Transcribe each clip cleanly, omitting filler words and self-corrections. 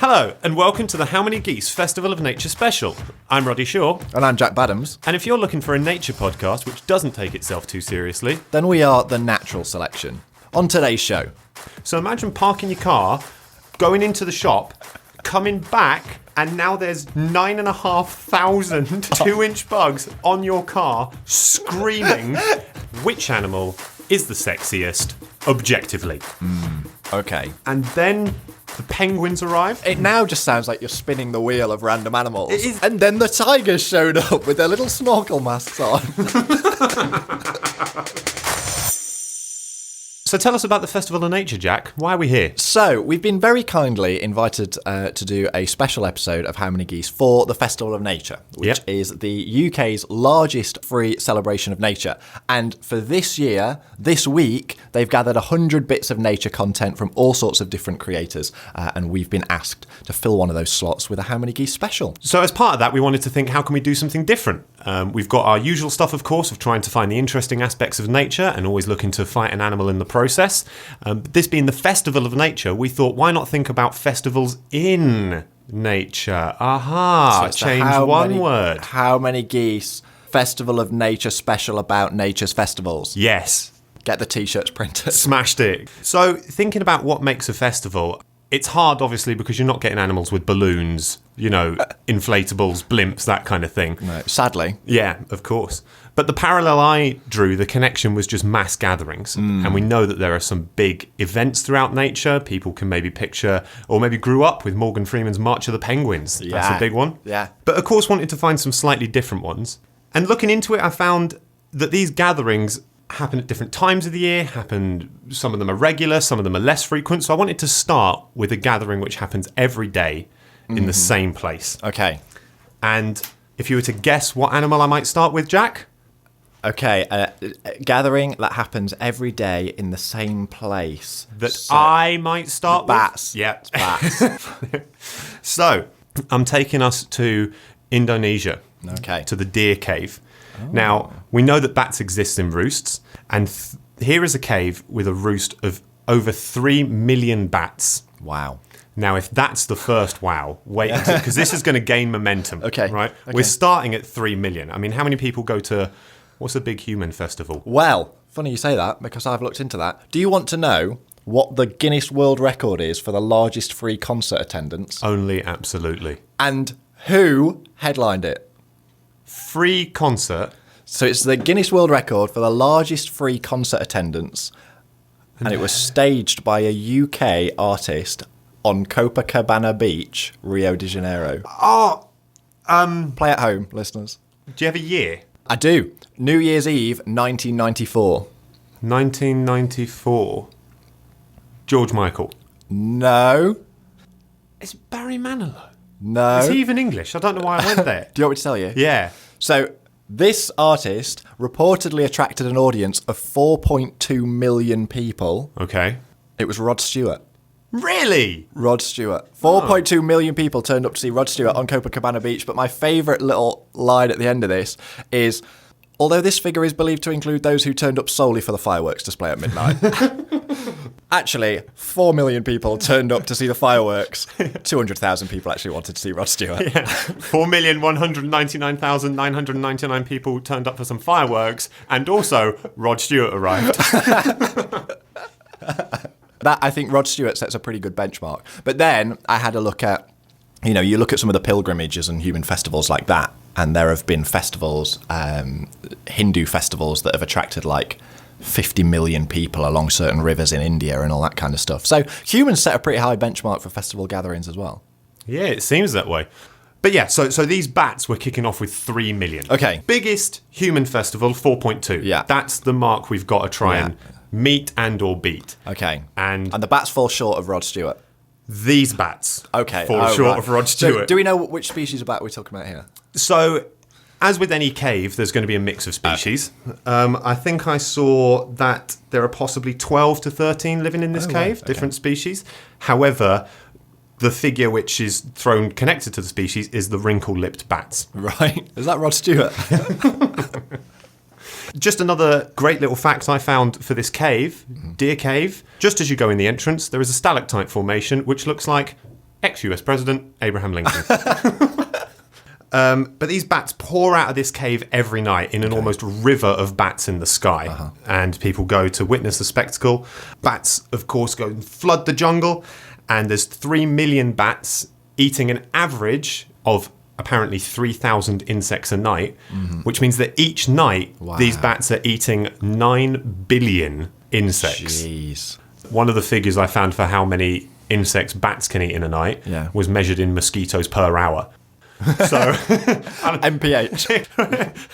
Hello, and welcome to the How Many Geese Festival of Nature special. I'm Roddy Shaw. And I'm Jack Badams. And if you're looking for a nature podcast which doesn't take itself too seriously, then we are the natural selection. On today's show. So imagine parking your car, going into the shop, coming back, and now there's 9,500 2-inch bugs on your car screaming, which animal is the sexiest, objectively? Okay. And then the penguins arrive. It now just sounds like you're spinning the wheel of random animals. It is. And then the tigers showed up with their little snorkel masks on. So tell us about the Festival of Nature, Jack. Why are we here? So, we've been very kindly invited to do a special episode of How Many Geese for the Festival of Nature, which is the UK's largest free celebration of nature. And for this year, this week, they've gathered 100 bits of nature content from all sorts of different creators. And we've been asked to fill one of those slots with a How Many Geese special. So as part of that, we wanted to think, how can we do something different? We've got our usual stuff, of course, of trying to find the interesting aspects of nature and always looking to fight an animal in the process. This being the Festival of Nature, we thought, why not think about festivals in nature? Aha, So change one word. How Many Geese Festival of Nature special about nature's festivals. Yes. Get the t-shirts printed. Smashed it. So thinking about what makes a festival, it's hard, obviously, because you're not getting animals with balloons, inflatables, blimps, that kind of thing. No, sadly. Yeah, of course. But the parallel I drew, the connection was just mass gatherings. And we know that there are some big events throughout nature. People can maybe picture, or maybe grew up with Morgan Freeman's March of the Penguins. Yeah. That's a big one. Yeah. But of course wanted to find some slightly different ones. And looking into it, I found that these gatherings happen at different times of the year, some of them are regular, some of them are less frequent. So I wanted to start with a gathering which happens every day in the same place. Okay. And if you were to guess what animal I might start with, Jack? Okay, a gathering that happens every day in the same place. I might start bats. with? Yeah. Bats. So, I'm taking us to Indonesia. Okay. To the Deer Cave. Now, we know that bats exist in roosts, and here is a cave with a roost of over 3 million bats. Wow. Now, if that's the first wow, wait, because this is going to gain momentum. Okay. Right? Okay. We're starting at 3 million. I mean, how many people go to, what's a big human festival? Well, funny you say that, because I've looked into that. Do you want to know what the Guinness World Record is for the largest free concert attendance? Only absolutely. And who headlined it? Free concert. So it's the Guinness World Record for the largest free concert attendance, and it was staged by a UK artist on Copacabana Beach, Rio de Janeiro. Play at home, listeners. Do you have a year? I do. New Year's Eve, 1994. 1994. George Michael. No. It's Barry Manilow. No. Is he even English? I don't know why I went there. Do you want me to tell you? Yeah. So this artist reportedly attracted an audience of 4.2 million people. Okay. It was Rod Stewart. Really? Rod Stewart. 4.2 million people turned up to see Rod Stewart on Copacabana Beach, but my favourite little line at the end of this is, although this figure is believed to include those who turned up solely for the fireworks display at midnight. Actually, 4 million people turned up to see the fireworks. 200,000 people actually wanted to see Rod Stewart. Yeah. 4,199,999 people turned up for some fireworks, and also Rod Stewart arrived. That, I think Rod Stewart sets a pretty good benchmark. But then I had a look at, you look at some of the pilgrimages and human festivals like that, and there have been festivals, Hindu festivals that have attracted like 50 million people along certain rivers in India and all that kind of stuff. So humans set a pretty high benchmark for festival gatherings as well. Yeah, it seems that way. But yeah, so these bats were kicking off with 3 million. Okay. Biggest human festival, 4.2. Yeah. That's the mark we've got to try and meet and or beat. Okay. And the bats fall short of Rod Stewart. These bats fall short of Rod Stewart. So do we know which species of bat we're talking about here? So, as with any cave, there's going to be a mix of species. I think I saw that there are possibly 12 to 13 living in this cave, different species. However, the figure which is connected to the species is the wrinkle-lipped bats. Right. Is that Rod Stewart? Just another great little fact I found for this cave, Deer Cave. Just as you go in the entrance, there is a stalactite formation which looks like Ex-US President Abraham Lincoln. But these bats pour out of this cave every night in an almost river of bats in the sky. And people go to witness the spectacle. Bats, of course, go and flood the jungle. And there's 3 million bats eating an average of apparently 3,000 insects a night, which means that each night these bats are eating 9 billion insects. Jeez. One of the figures I found for how many insects bats can eat in a night was measured in mosquitoes per hour. So MPH.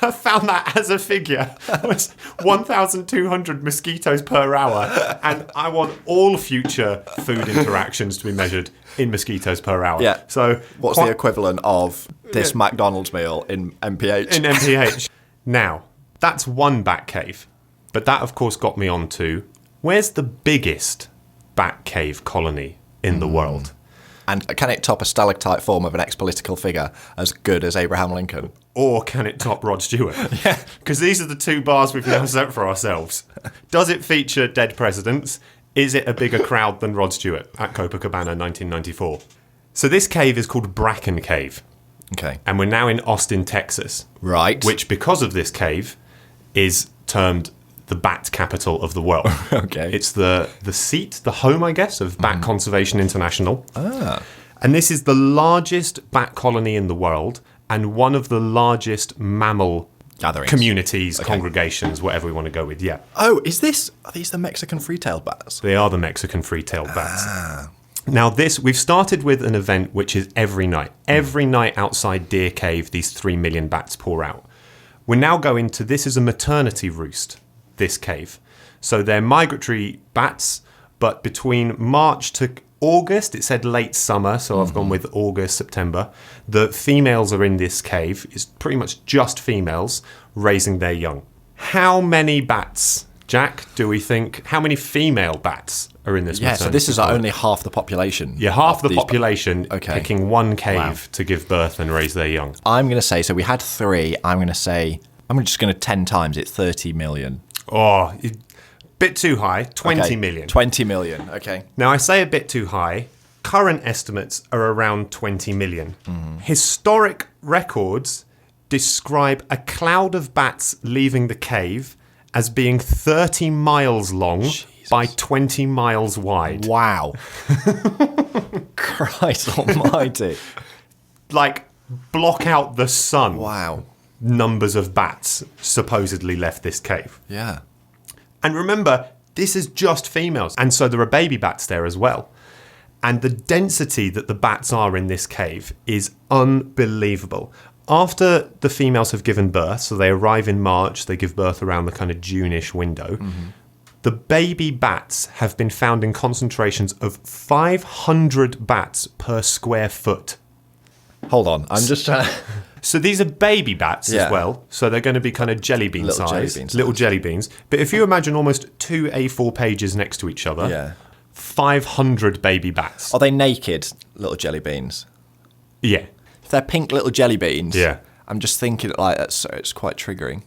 I found that as a figure. It was 1,200 mosquitoes per hour. And I want all future food interactions to be measured in mosquitoes per hour. Yeah. So what's the equivalent of this McDonald's meal in MPH? In MPH. Now, that's one bat cave. But that, of course, got me on to where's the biggest bat cave colony in the world? And can it top a stalactite form of an ex-political figure as good as Abraham Lincoln? Or can it top Rod Stewart? Yeah. Because these are the two bars we've now set for ourselves. Does it feature dead presidents? Is it a bigger crowd than Rod Stewart at Copacabana 1994? So this cave is called Bracken Cave. Okay. And we're now in Austin, Texas. Right. Which, because of this cave, is termed the bat capital of the world. Okay. It's the seat, the home, I guess, of Bat Conservation International. And this is the largest bat colony in the world and one of the largest mammal gatherings, communities, congregations, whatever we want to go with. Yeah. Oh, are these the Mexican free-tailed bats? They are the Mexican free-tailed bats. Now we've started with an event which is every night. Every night outside Deer Cave, these 3 million bats pour out. We're now going to, this is a maternity roost, this cave. So they're migratory bats, but between March to August, it said late summer, so I've gone with August, September. The females are in this cave. It's pretty much just females raising their young. How many bats, Jack, do we think? How many female bats are in this maternity? So this is only half the population. Yeah, half the population picking one cave to give birth and raise their young. I'm going to say, so we had 3. I'm just going to 10 times it, 30 million. Oh, bit too high, 20 million. 20 million, okay. Now, I say a bit too high. Current estimates are around 20 million. Historic records describe a cloud of bats leaving the cave as being 30 miles long by 20 miles wide. Wow. Christ almighty. Like, block out the sun. Wow. Numbers of bats supposedly left this cave. Yeah. And remember, this is just females. And so there are baby bats there as well. And the density that the bats are in this cave is unbelievable. After the females have given birth, so they arrive in March, they give birth around the kind of June-ish window, the baby bats have been found in concentrations of 500 bats per square foot. Hold on, I'm just trying to... So these are baby bats as well. So they're going to be kind of jelly bean size. Little jelly beans. But if you imagine almost 2 A4 pages next to each other, 500 baby bats. Are they naked little jelly beans? Yeah. If they're pink little jelly beans, yeah. I'm just thinking like it's quite triggering.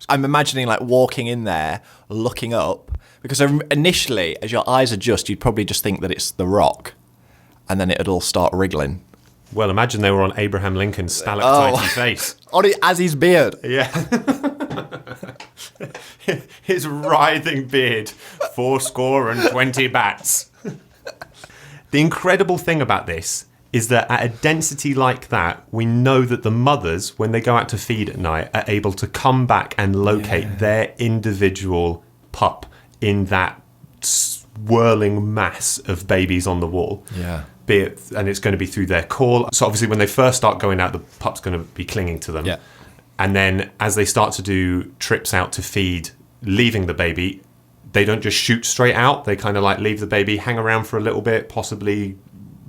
I'm imagining like walking in there, looking up, because initially, as your eyes adjust, you'd probably just think that it's the rock, and then it'd all start wriggling. Well, imagine they were on Abraham Lincoln's stalactite face. As his beard. Yeah. His writhing beard, 20 bats. The incredible thing about this is that at a density like that, we know that the mothers, when they go out to feed at night, are able to come back and locate their individual pup in that swirling mass of babies on the wall. Yeah. And it's going to be through their call. So obviously when they first start going out, the pup's going to be clinging to them. Yeah. And then as they start to do trips out to feed, leaving the baby, they don't just shoot straight out. They kind of like leave the baby, hang around for a little bit, possibly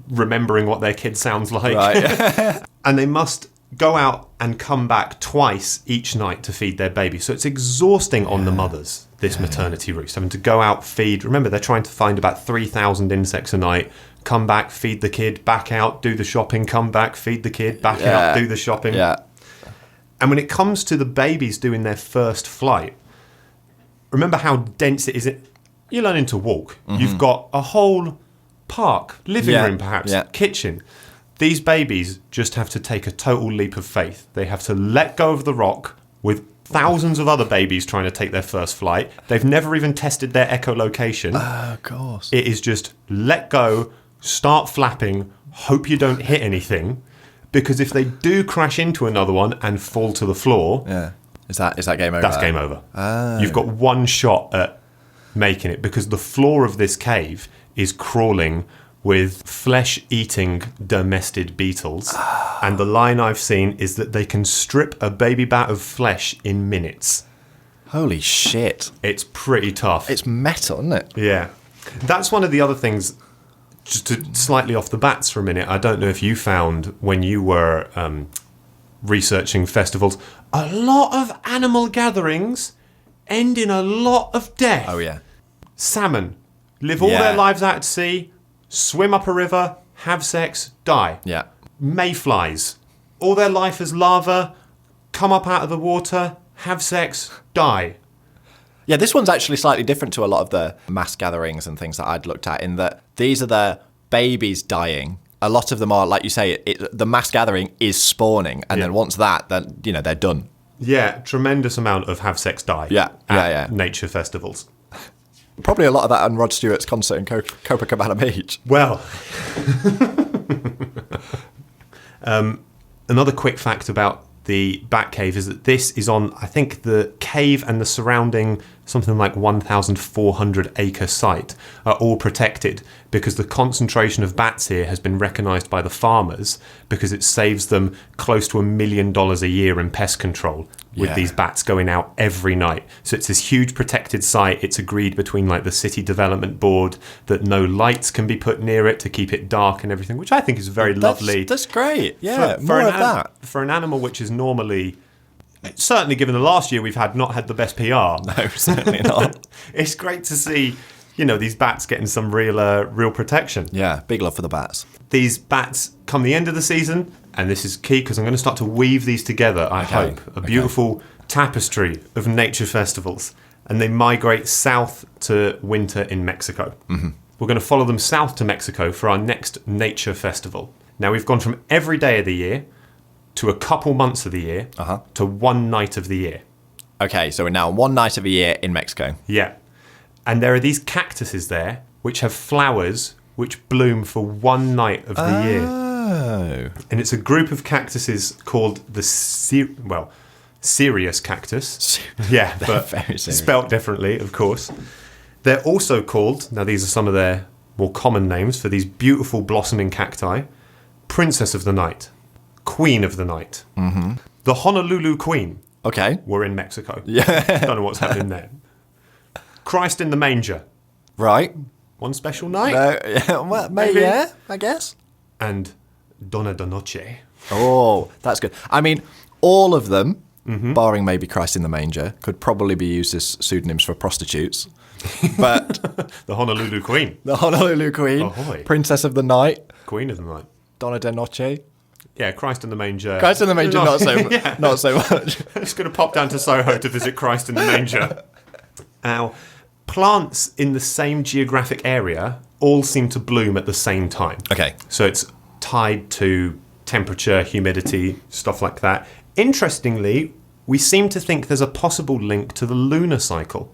remembering what their kid sounds like. Right. And they must go out and come back twice each night to feed their baby. So it's exhausting on the mothers, this maternity roost, having to go out, feed. Remember, they're trying to find about 3,000 insects a night, come back, feed the kid, back out, do the shopping, come back, feed the kid, back out, do the shopping. Yeah. And when it comes to the babies doing their first flight, remember how dense it is. You're learning to walk. You've got a whole park, living room perhaps, kitchen. These babies just have to take a total leap of faith. They have to let go of the rock with thousands of other babies trying to take their first flight. They've never even tested their echolocation. Of course. It is just let go, start flapping, hope you don't hit anything, because if they do crash into another one and fall to the floor... Yeah. Is that game over? That's game over. You've got one shot at making it, because the floor of this cave is crawling with flesh-eating domestic beetles, and the line I've seen is that they can strip a baby bat of flesh in minutes. Holy shit. It's pretty tough. It's metal, isn't it? Yeah. That's one of the other things, just to slightly off the bats for a minute, I don't know if you found when you were researching festivals, a lot of animal gatherings end in a lot of death. Oh, yeah. Salmon live all their lives out at sea, swim up a river, have sex, die. Yeah. Mayflies, all their life as larvae, come up out of the water, have sex, die. Yeah, this one's actually slightly different to a lot of the mass gatherings and things that I'd looked at, in that these are the babies dying. A lot of them are, like you say, the mass gathering is spawning, and then once that, then they're done. Yeah, tremendous amount of have sex, die. Yeah. Nature festivals. Probably a lot of that on Rod Stewart's concert in Copacabana Beach. Well, another quick fact about the Bat Cave is that this is on, I think, the cave and the surrounding something like 1,400 acre site are all protected, because the concentration of bats here has been recognised by the farmers, because it saves them close to $1 million a year in pest control with these bats going out every night. So it's this huge protected site. It's agreed between like the city development board that no lights can be put near it to keep it dark and everything, which I think is very lovely. That's great. Yeah, for more of that. For an animal which is normally, certainly given the last year we've not had the best PR. No, certainly not. It's great to see, these bats getting some real protection. Yeah, big love for the bats. These bats come the end of the season, and this is key because I'm going to start to weave these together, I hope. A beautiful tapestry of nature festivals. And they migrate south to winter in Mexico. Mm-hmm. We're going to follow them south to Mexico for our next nature festival. Now, we've gone from every day of the year to a couple months of the year to one night of the year. Okay, so we're now on one night of the year in Mexico. Yeah. And there are these cactuses there which have flowers which bloom for one night of the year. Oh. And it's a group of cactuses called the Sirius cactus. Yeah, but very serious. Spelt differently, of course. They're also called, now these are some of their more common names for these beautiful blossoming cacti, Princess of the Night, Queen of the Night, the Honolulu Queen. Okay. We're in Mexico. Yeah. Don't know what's happening there. Christ in the Manger. Right. One special night. Well, maybe, yeah, I guess. And Donna de Noche. Oh, that's good. I mean, all of them, barring maybe Christ in the Manger, could probably be used as pseudonyms for prostitutes. But the Honolulu Queen. The Honolulu Queen. Ahoy. Princess of the Night. Queen of the Night. Donna de Noche. Yeah, Christ in the Manger. Christ in the Manger, not so much. I'm just going to pop down to Soho to visit Christ in the Manger. Now, plants in the same geographic area all seem to bloom at the same time. Okay. So it's tied to temperature, humidity, stuff like that. Interestingly, we seem to think there's a possible link to the lunar cycle,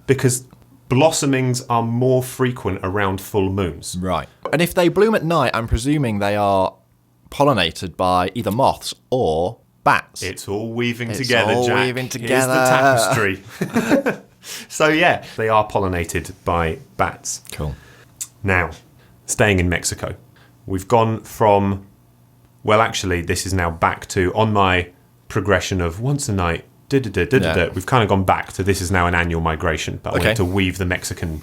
because blossomings are more frequent around full moons. Right. And if they bloom at night, I'm presuming they are pollinated by either moths or bats. It's all weaving together, Jack. Weaving together. Here's the tapestry. So yeah, they are pollinated by bats. Cool. Now, staying in Mexico, we've gone from, well, actually, this is now back to, on my progression of once a night, we've kind of gone back to this is now an annual migration, but I wanted to weave the Mexican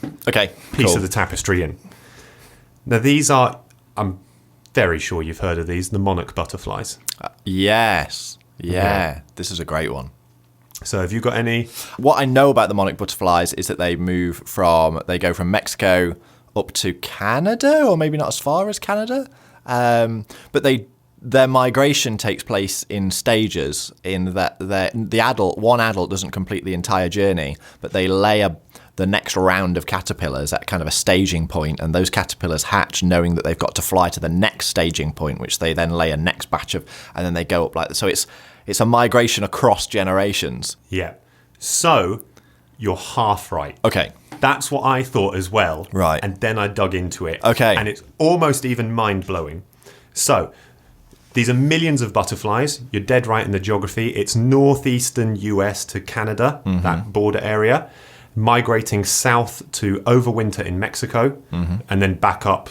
piece of the tapestry in. Now, these are, I'm very sure you've heard of these, the Monarch Butterflies. Yes. Yeah. This is a great one. So have you got any? What I know about the Monarch Butterflies is that they go from Mexico up to Canada, or maybe not as far as Canada. But their migration takes place in stages, in that one adult doesn't complete the entire journey, but they lay the next round of caterpillars at kind of a staging point, and those caterpillars hatch knowing that they've got to fly to the next staging point, which they then lay a next batch of, and then they go up like that. So it's a migration across generations. Yeah. So you're half right. Okay. That's what I thought as well. Right. And then I dug into it. Okay. And it's almost even mind-blowing. So these are millions of butterflies. You're dead right in the geography. It's northeastern US to Canada, that border area, migrating south to overwinter in Mexico, and then back up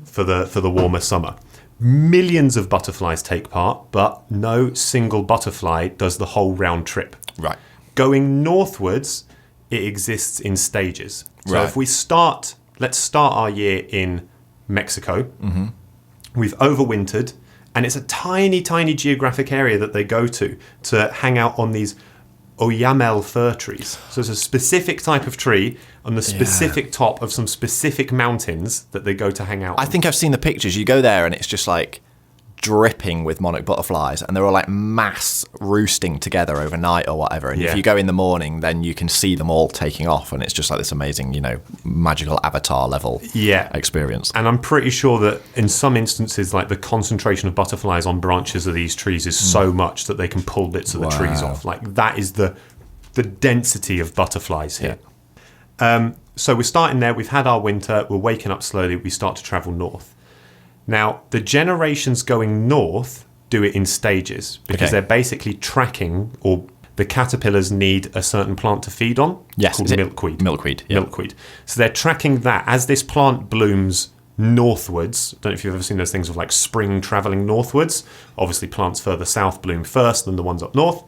for the warmer summer. Millions of butterflies take part, but no single butterfly does the whole round trip. Right. Going northwards, it exists in stages. So Right. if let's start our year in Mexico. We've overwintered, and it's a tiny, tiny geographic area that they go to hang out on these oyamel fir trees. So it's a specific type of tree on the specific top of some specific mountains that they go to hang out I on. think I've seen the pictures. You go there and it's just like dripping with monarch butterflies, and they're all like mass roosting together overnight or whatever. And if you go in the morning, then you can see them all taking off, and it's just like this amazing, magical Avatar level experience. And I'm pretty sure that in some instances, like the concentration of butterflies on branches of these trees is so much that they can pull bits of the trees off. Like that is the density of butterflies here. So we're starting there. We've had our winter. We're waking up slowly. We start to travel north. Now, the generations going north do it in stages because they're basically tracking, or the caterpillars need a certain plant to feed on. Yes, called milkweed. Milkweed, yeah. Milkweed. So they're tracking that as this plant blooms northwards. I don't know if you've ever seen those things of like spring traveling northwards. Obviously, plants further south bloom first than the ones up north.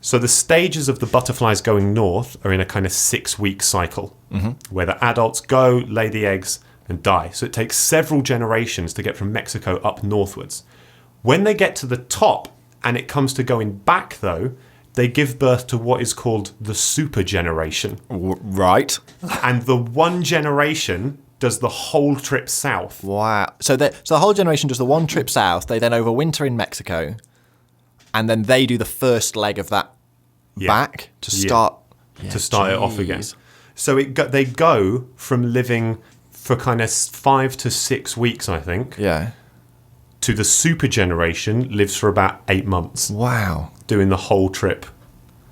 So the stages of the butterflies going north are in a kind of 6-week cycle where the adults go, lay the eggs, and die. So it takes several generations to get from Mexico up northwards. When they get to the top and it comes to going back, though, they give birth to what is called the super generation. Right. And the one generation does the whole trip south. Wow. So the whole generation does the one trip south. They then overwinter in Mexico, and then they do the first leg of that back to start it off again. So they go from living for kind of 5 to 6 weeks, I think. Yeah. To the super generation lives for about 8 months. Wow. Doing the whole trip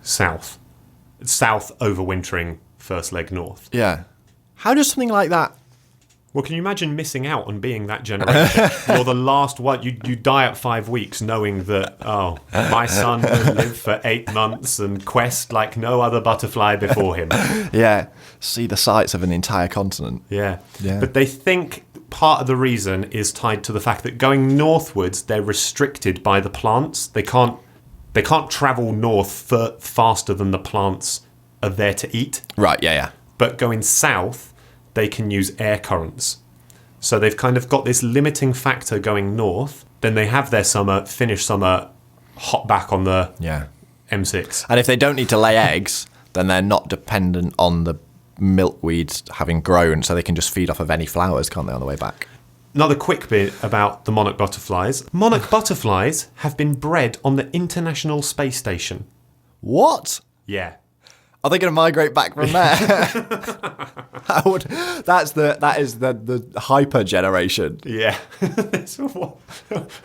south. South overwintering, first leg north. Yeah. How does something like that... Well, can you imagine missing out on being that generation? You're the last one. You die at 5 weeks knowing that, my son will live for 8 months and quest like no other butterfly before him. Yeah. See the sights of an entire continent. Yeah. But they think part of the reason is tied to the fact that going northwards, they're restricted by the plants. They can't travel north faster than the plants are there to eat. Right, yeah. But going south, they can use air currents. So they've kind of got this limiting factor going north. Then they have their summer, finish summer, hop back on the M6. And if they don't need to lay eggs, then they're not dependent on the milkweeds having grown, so they can just feed off of any flowers, can't they, on the way back? Another quick bit about the monarch butterflies. Monarch butterflies have been bred on the International Space Station. What? Yeah. Are they going to migrate back from there? That is the hyper generation. Yeah.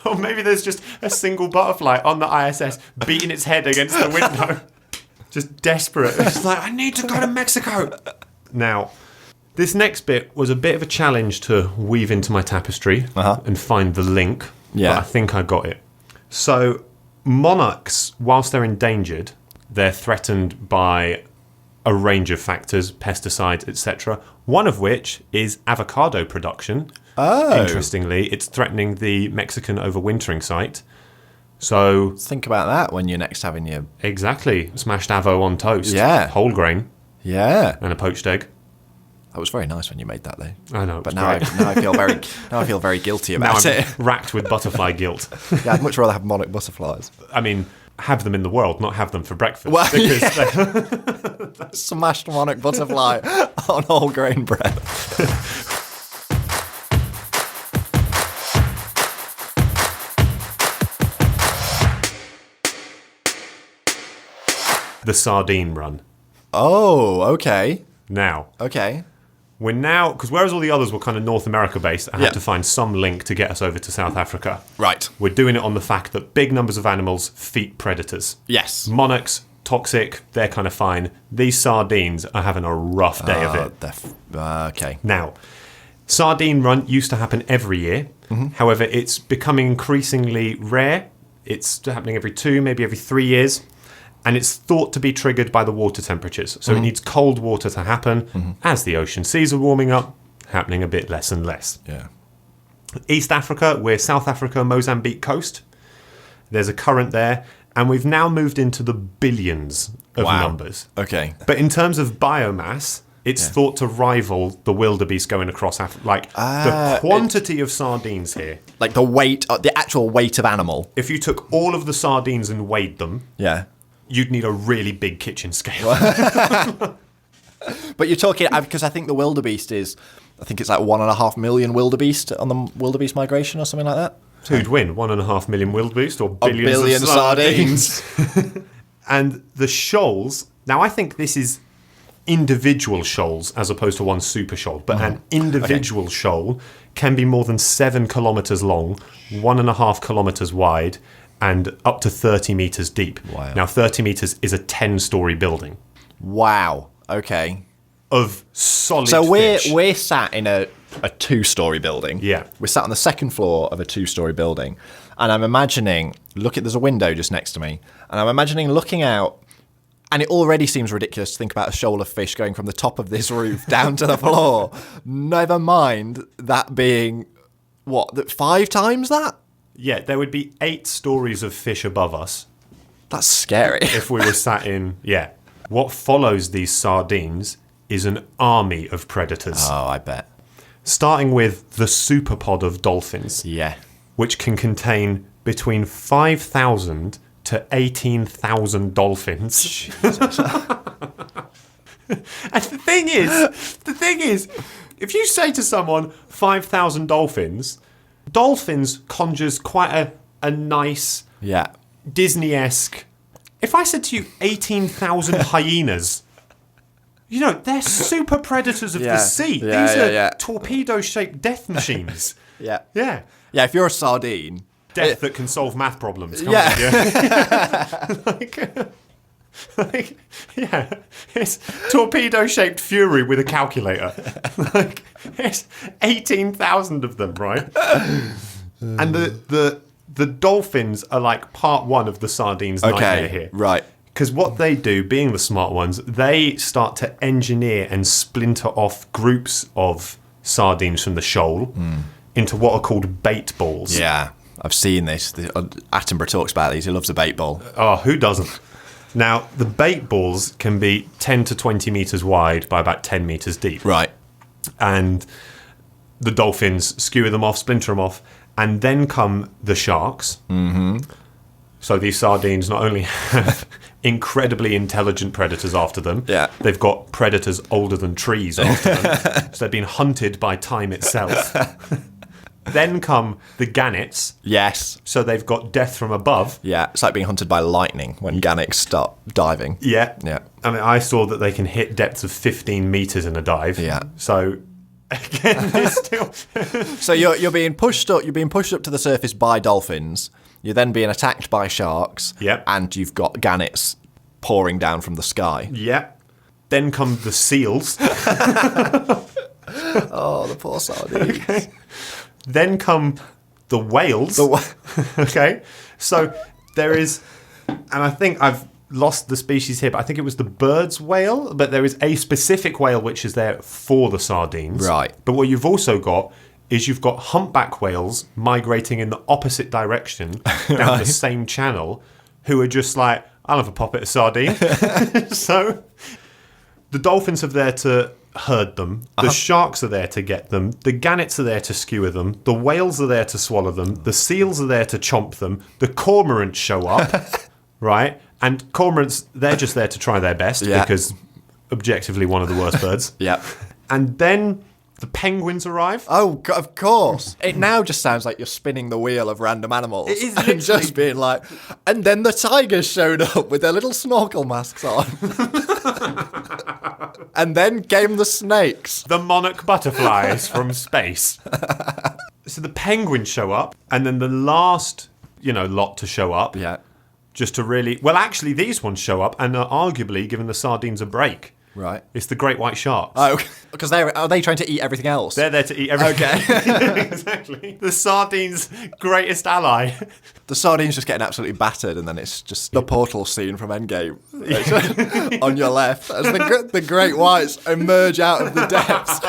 Or maybe there's just a single butterfly on the ISS beating its head against the window. Just desperate. It's like, I need to go to Mexico. Now, this next bit was a bit of a challenge to weave into my tapestry and find the link. Yeah. But I think I got it. So, monarchs, whilst they're endangered, they're threatened by a range of factors, pesticides, etc. One of which is avocado production. Oh. Interestingly, it's threatening the Mexican overwintering site. So think about that when you're next having your... Exactly. Smashed avo on toast. Yeah. Whole grain. Yeah. And a poached egg. That was very nice when you made that, though. I know. But now I feel very guilty about it. I'm racked with butterfly guilt. Yeah, I'd much rather have monarch butterflies. I mean, have them in the world, not have them for breakfast. Well, smashed monarch butterfly on whole grain bread. The Sardine Run. Oh, okay. Now, Okay. we're now, because whereas all the others were kind of North America based, I had to find some link to get us over to South Africa. Right. We're doing it on the fact that big numbers of animals feed predators. Yes. Monarchs, toxic, they're kind of fine. These sardines are having a rough day of it. Okay. Now, Sardine Run used to happen every year. However, it's becoming increasingly rare. It's happening every 2, maybe every 3 years. And it's thought to be triggered by the water temperatures. So it needs cold water to happen. As the ocean seas are warming up, happening a bit less and less. Yeah. East Africa, we're South Africa, Mozambique coast. There's a current there. And we've now moved into the billions of numbers. Okay. But in terms of biomass, it's thought to rival the wildebeest going across Africa. Like, the quantity of sardines here. Like the weight, the actual weight of animal. If you took all of the sardines and weighed them, Yeah. you'd need a really big kitchen scale. But you're talking, because I think the wildebeest is, I think it's like 1.5 million wildebeest on the wildebeest migration or something like that. Who'd win? 1.5 million wildebeest or billions billion of sardines? And the shoals, now I think this is individual shoals as opposed to one super shoal, but an individual shoal can be more than 7 kilometres long, 1.5 kilometres wide, and up to 30 metres deep. Wow. Now, 30 metres is a 10-storey building Wow. Okay. of solid So fish. we're sat in a 2-story building. Yeah. We're sat on the second floor of a 2-story building. And I'm imagining, there's a window just next to me. And I'm imagining looking out, and it already seems ridiculous to think about a shoal of fish going from the top of this roof down to the floor. Never mind that being, 5 times that? Yeah, there would be 8 stories of fish above us That's scary. if we were sat in... Yeah. What follows these sardines is an army of predators. Oh, I bet. Starting with the superpod of dolphins, Yeah. which can contain between 5,000 to 18,000 dolphins. And the thing is, if you say to someone 5,000 dolphins conjures quite a nice, Yeah. Disney-esque. If I said to you 18,000 hyenas, you know, they're super predators of the sea. Yeah, These yeah. are torpedo-shaped death machines. Yeah. Yeah. Yeah, if you're a sardine. Death that can solve math problems. Yeah. Yeah. It's torpedo-shaped fury with a calculator. It's 18,000 of them, right? And the dolphins are like part 1 of the sardines' nightmare here. Right. Because what they do, being the smart ones, they start to engineer and splinter off groups of sardines from the shoal into what are called bait balls. Yeah. I've seen this. Attenborough talks about these. He loves a bait ball. Oh, who doesn't? Now, the bait balls can be 10 to 20 metres wide by about 10 metres deep. Right. And the dolphins skewer them off, splinter them off, and then come the sharks. Mm-hmm. So these sardines not only have incredibly intelligent predators after them, they've got predators older than trees after them. So they've been hunted by time itself. Then come the gannets. Yes. So they've got death from above. Yeah. It's like being hunted by lightning when gannets start diving. Yeah. Yeah. I mean, I saw that they can hit depths of 15 metres in a dive. Yeah. So, again, it's still... So you're being pushed up. You're being pushed up to the surface by dolphins. You're then being attacked by sharks. Yep. And you've got gannets pouring down from the sky. Yeah. Then come the seals. Oh, the poor sardines. Okay. Then come the whales. Okay. So there is, and I think I've lost the species here, but I think it was the bird's whale, but there is a specific whale which is there for the sardines. Right. But what you've also got is you've got humpback whales migrating in the opposite direction down the same channel who are just like, I'll have a pop at a sardine. So the dolphins are there to herd them. The sharks are there to get them. The gannets are there to skewer them. The whales are there to swallow them. The seals are there to chomp them. The cormorants show up, right? And cormorants, they're just there to try their best because objectively one of the worst birds. Yep. And then the penguins arrive. Oh, of course. It now just sounds like you're spinning the wheel of random animals. It is and just being like, and then the tigers showed up with their little snorkel masks on. And then came the snakes. The Monarch Butterflies from space. So the penguins show up, and then the last, lot to show up. Yeah. Just to really... Well, actually, these ones show up and are arguably giving the sardines a break. Right. It's the great white sharks. Oh, because are they trying to eat everything else? They're there to eat everything. Okay. Exactly. The sardines' greatest ally. The sardines just getting absolutely battered, and then it's just the portal scene from Endgame on your left as the great whites emerge out of the depths.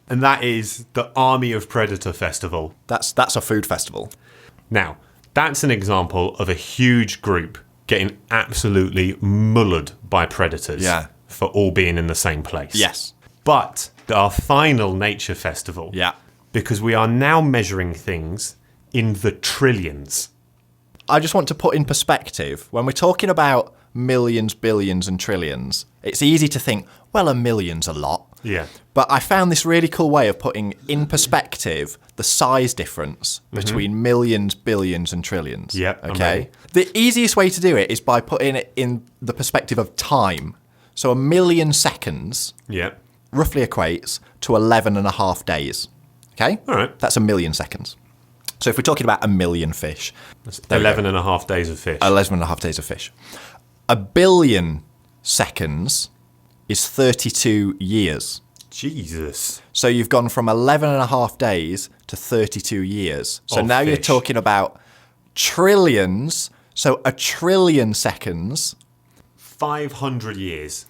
And that is the Army of Predator Festival. That's a food festival. Now, that's an example of a huge group getting absolutely mullered by predators for all being in the same place. Yes. But our final nature festival, because we are now measuring things in the trillions. I just want to put in perspective, when we're talking about millions, billions and trillions, it's easy to think, well, a million's a lot. Yeah. But I found this really cool way of putting in perspective the size difference between millions, billions, and trillions. Yep. Okay. The easiest way to do it is by putting it in the perspective of time. So 1 million seconds roughly equates to 11.5 days. Okay? All right. That's 1 million seconds. So if we're talking about 1 million fish. That's 11.5 days of fish. 11.5 days of fish. 1 billion seconds is 32 years. Jesus. So you've gone from 11.5 days to 32 years. So now you're talking about trillions. So 1 trillion seconds. 500 years.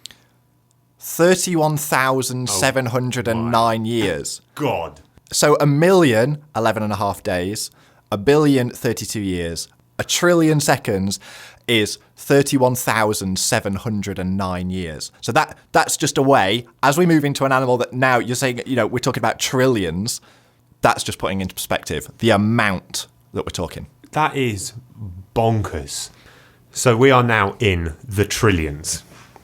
31,709 years. God. So 1 million, 11.5 days. 1 billion, 32 years. 1 trillion seconds is 31,709 years. So that's just a way, as we move into an animal that now you're saying, we're talking about trillions, that's just putting into perspective the amount that we're talking. That is bonkers. So we are now in the trillions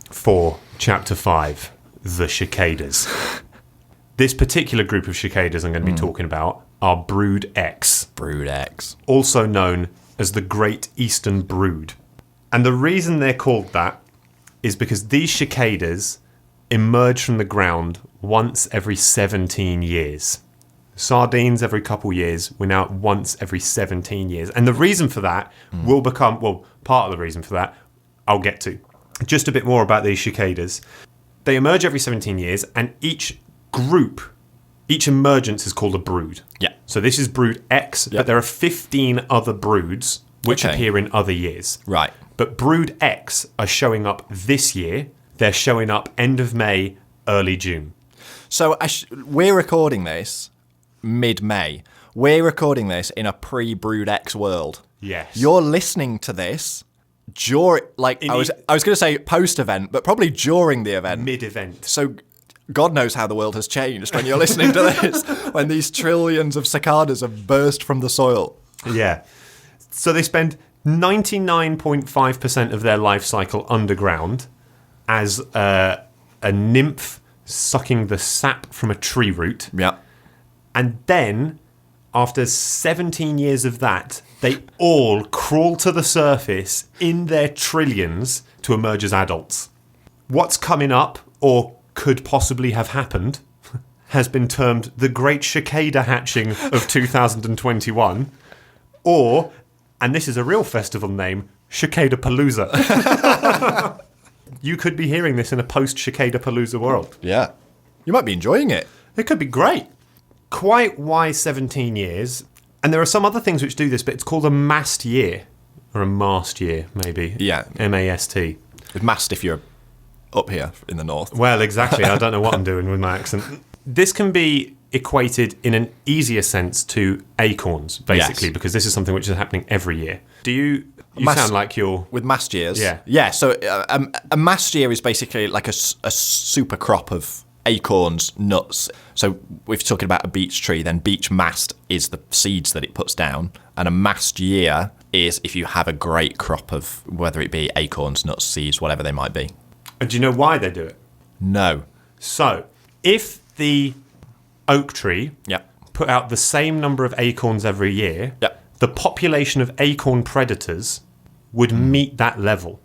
for Chapter 5, the cicadas. This particular group of cicadas I'm going to be talking about are Brood X. Brood X. Also known as the Great Eastern Brood. And the reason they're called that is because these cicadas emerge from the ground once every 17 years. Sardines every couple years, we're now at once every 17 years. And the reason for that will become, part of the reason for that, I'll get to. Just a bit more about these cicadas. They emerge every 17 years, and each emergence is called a brood. Yeah. So this is Brood X, but there are 15 other broods which appear in other years. Right. But Brood X are showing up this year. They're showing up end of May, early June. So we're recording this mid-May. We're recording this in a pre-Brood X world. Yes. You're listening to this during, I was going to say post-event, but probably during the event. Mid-event. So God knows how the world has changed when you're listening to this, when these trillions of cicadas have burst from the soil. Yeah. So they spend 99.5% of their life cycle underground as a nymph sucking the sap from a tree root. Yeah. And then, after 17 years of that, they all crawl to the surface in their trillions to emerge as adults. What's coming up, or could possibly have happened, has been termed the Great Cicada Hatching of 2021, or, and this is a real festival name, Cicada Palooza. You could be hearing this in a post-Cicada Palooza world. Yeah. You might be enjoying it. It could be great. Quite why 17 years? And there are some other things which do this, but it's called a mast year. Or a mast year, maybe. Yeah. M-A-S-T. With mast if you're up here in the north. Well, exactly. I don't know what I'm doing with my accent. This can be equated in an easier sense to acorns, basically, because this is something which is happening every year. Do you sound like you're... With mast years? Yeah. Yeah, so a mast year is basically like a super crop of acorns, nuts. So if you're talking about a beech tree, then beech mast is the seeds that it puts down. And a mast year is if you have a great crop of, whether it be acorns, nuts, seeds, whatever they might be. And do you know why they do it? No. So, if the oak tree put out the same number of acorns every year, the population of acorn predators would meet that level.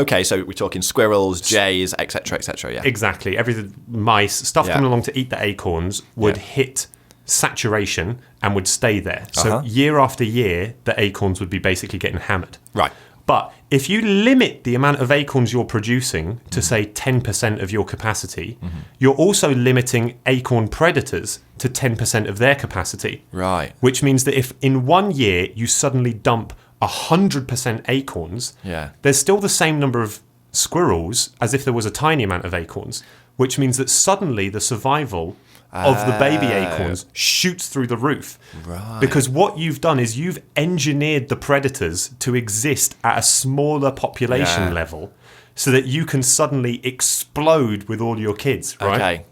Okay, so we're talking squirrels, jays, etc., etc. Yeah, Exactly. Everything, mice, stuff Yeah. coming along to eat the acorns would hit saturation and would stay there. So year after year, the acorns would be basically getting hammered. Right. But if you limit the amount of acorns you're producing to, say, 10% of your capacity, you're also limiting acorn predators to 10% of their capacity. Right. Which means that if in 1 year you suddenly dump 100% acorns, there's still the same number of squirrels as if there was a tiny amount of acorns, which means that suddenly the survival of the baby acorns shoots through the roof. Right. Because what you've done is you've engineered the predators to exist at a smaller population level so that you can suddenly explode with all your kids, right? Okay.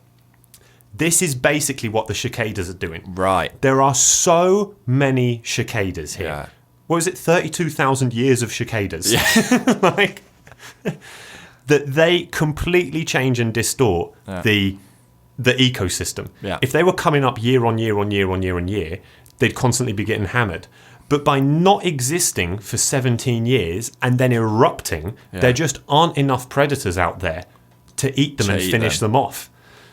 This is basically what the cicadas are doing. Right. There are so many cicadas here. Yeah. What was it, 32,000 years of cicadas? Yeah. Like, that they completely change and distort the ecosystem. Yeah. If they were coming up year on year on year on year on year, they'd constantly be getting hammered. But by not existing for 17 years and then erupting, there just aren't enough predators out there to eat them and finish them off.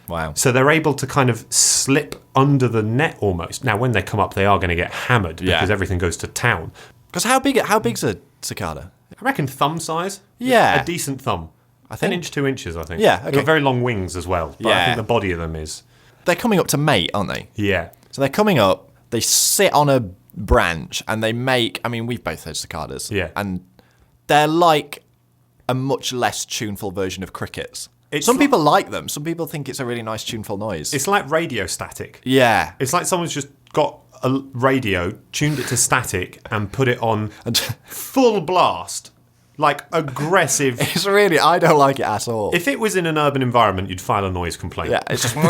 Wow. So they're able to kind of slip under the net almost. Now, when they come up, they are going to get hammered because everything goes to town. Because how big's a cicada? I reckon thumb size. Yeah. A decent thumb. I think. 1 inch, 2 inches, I think. Yeah, They've okay. got very long wings as well. But I think the body of them is... They're coming up to mate, aren't they? Yeah. So they're coming up, they sit on a branch, and they make... I mean, we've both heard cicadas. Yeah. And they're like a much less tuneful version of crickets. It's Some like- people like them. Some people think it's a really nice tuneful noise. It's like radio static. Yeah. It's like someone's just got a radio, tuned it to static, and put it on full blast. Like aggressive. It's really... I don't like it at all. If it was in an urban environment, you'd file a noise complaint. Yeah, it's just... like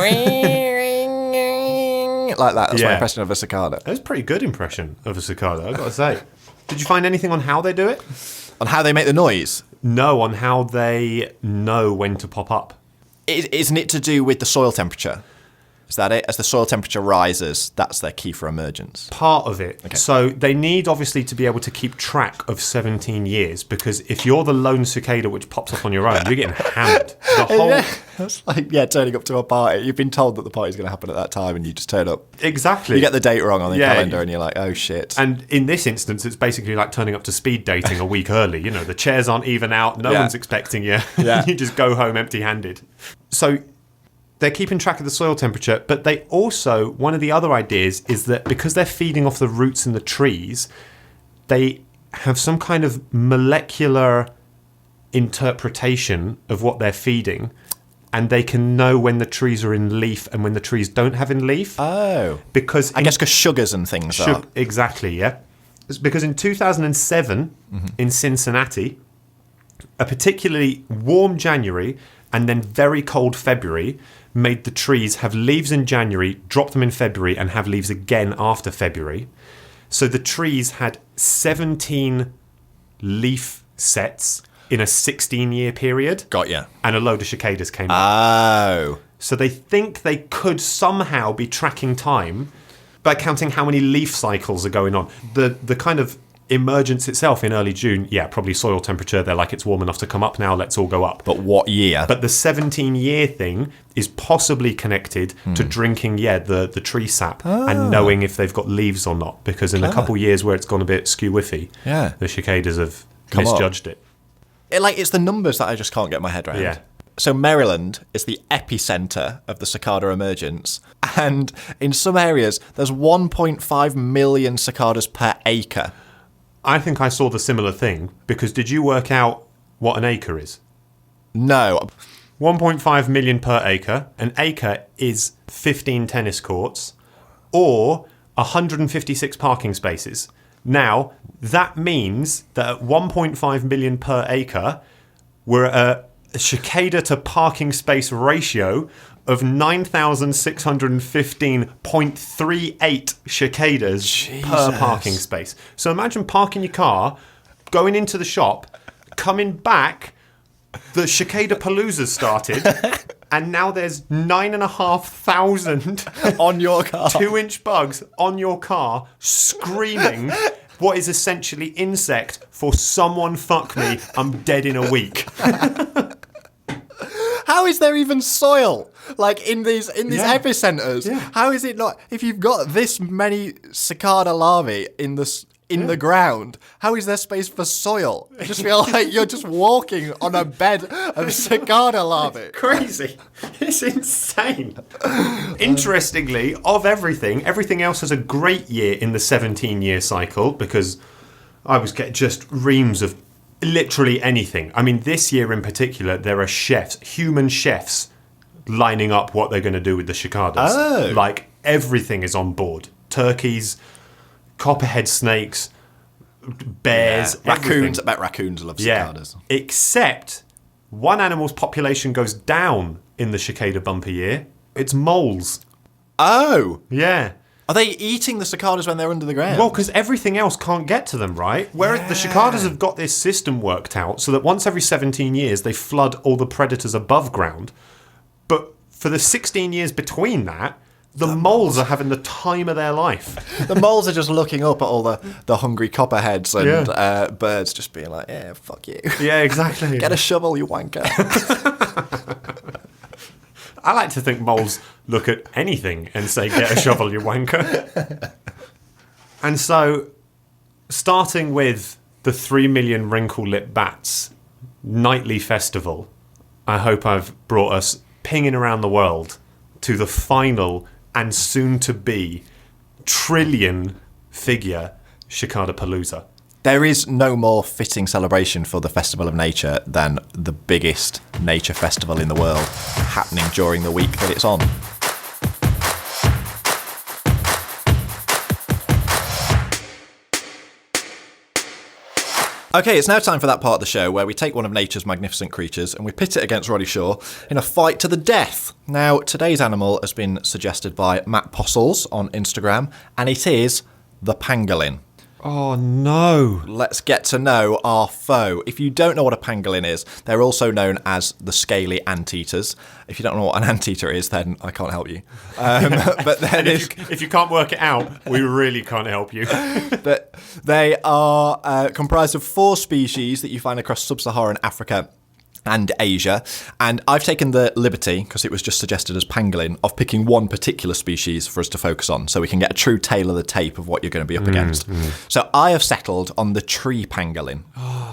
that. That's my Yeah. impression of a cicada. That's a pretty good impression of a cicada, I've got to say. Did you find anything on how they do it? On how they make the noise. No, on how they know when to pop up. Isn't it to do with the soil temperature? Is that it? As the soil temperature rises, that's their key for emergence. Part of it. So they need, obviously, to be able to keep track of 17 years, because if you're the lone cicada which pops up on your own, you're getting hammered. The whole... That's like, turning up to a party. You've been told that the party's going to happen at that time, and you just turn up. Exactly. You get the date wrong on the Yeah. calendar, and you're like, oh, shit. And in this instance, it's basically like turning up to speed dating a week early. You know, the chairs aren't even out. No one's expecting you. Yeah. You just go home empty-handed. So they're keeping track of the soil temperature, but they also, one of the other ideas is that because they're feeding off the roots in the trees, they have some kind of molecular interpretation of what they're feeding, and they can know when the trees are in leaf and when the trees don't have in leaf. Oh. Because I guess because sugars and things are. Exactly, yeah. It's because in 2007, in Cincinnati, a particularly warm January and then very cold February made the trees have leaves in January, drop them in February, and have leaves again after February. So the trees had 17 leaf sets in a 16-year period. Got ya. And a load of cicadas came up. Oh. So they think they could somehow be tracking time by counting how many leaf cycles are going on. The kind of emergence itself in early June, probably soil temperature. They're like, it's warm enough to come up now, let's all go up. But what year? But the 17-year thing is possibly connected to drinking, the tree sap and knowing if they've got leaves or not. Because in a couple years where it's gone a bit skew-whiffy, the cicadas have misjudged it. It's the numbers that I just can't get my head around. Yeah. So Maryland is the epicenter of the cicada emergence. And in some areas, there's 1.5 million cicadas per acre. I think I saw the similar thing, because did you work out what an acre is? No. 1.5 million per acre. An acre is 15 tennis courts or 156 parking spaces. Now, that means that at 1.5 million per acre, we're at a cicada to parking space ratio of 9,615.38 cicadas per parking space. So imagine parking your car, going into the shop, coming back, the cicada palooza started, and now there's 9,500 On your car. 2-inch bugs on your car screaming what is essentially insect for someone fuck me, I'm dead in a week. How is there even soil? Like in these epicenters, how is it not? If you've got this many cicada larvae in the ground, how is there space for soil? I just feel like you're just walking on a bed of cicada larvae. It's crazy. It's insane. Interestingly, of everything else has a great year in the 17-year cycle because I was getting just reams of literally anything. I mean, this year in particular, there are human chefs, lining up what they're going to do with the cicadas. Oh. Like, everything is on board. Turkeys, copperhead snakes, bears, raccoons. I bet raccoons love cicadas. Yeah. Except one animal's population goes down in the cicada bumper year. It's moles. Oh. Yeah. Are they eating the cicadas when they're under the ground? Well, because everything else can't get to them, right? Whereas the cicadas have got this system worked out so that once every 17 years they flood all the predators above ground. But for the 16 years between that, the moles are having the time of their life. The moles are just looking up at all the hungry copperheads and birds just being like, yeah, fuck you. Yeah, exactly. Get a shovel, you wanker. I like to think moles look at anything and say, get a shovel, you wanker. And so, starting with the 3 million wrinkle-lip bats nightly festival, I hope I've brought us pinging around the world to the final and soon-to-be trillion-figure Cicada-palooza. There is no more fitting celebration for the Festival of Nature than the biggest nature festival in the world happening during the week that it's on. Okay, it's now time for that part of the show where we take one of nature's magnificent creatures and we pit it against Roddy Shaw in a fight to the death. Now, today's animal has been suggested by Matt Postles on Instagram, and it is the pangolin. Oh, no. Let's get to know our foe. If you don't know what a pangolin is, they're also known as the scaly anteaters. If you don't know what an anteater is, then I can't help you. But then if you can't work it out, we really can't help you. But they are comprised of 4 species that you find across sub-Saharan Africa and Asia, and I've taken the liberty, because it was just suggested as pangolin, of picking one particular species for us to focus on so we can get a true tail of the tape of what you're going to be up against. So I have settled on the tree pangolin,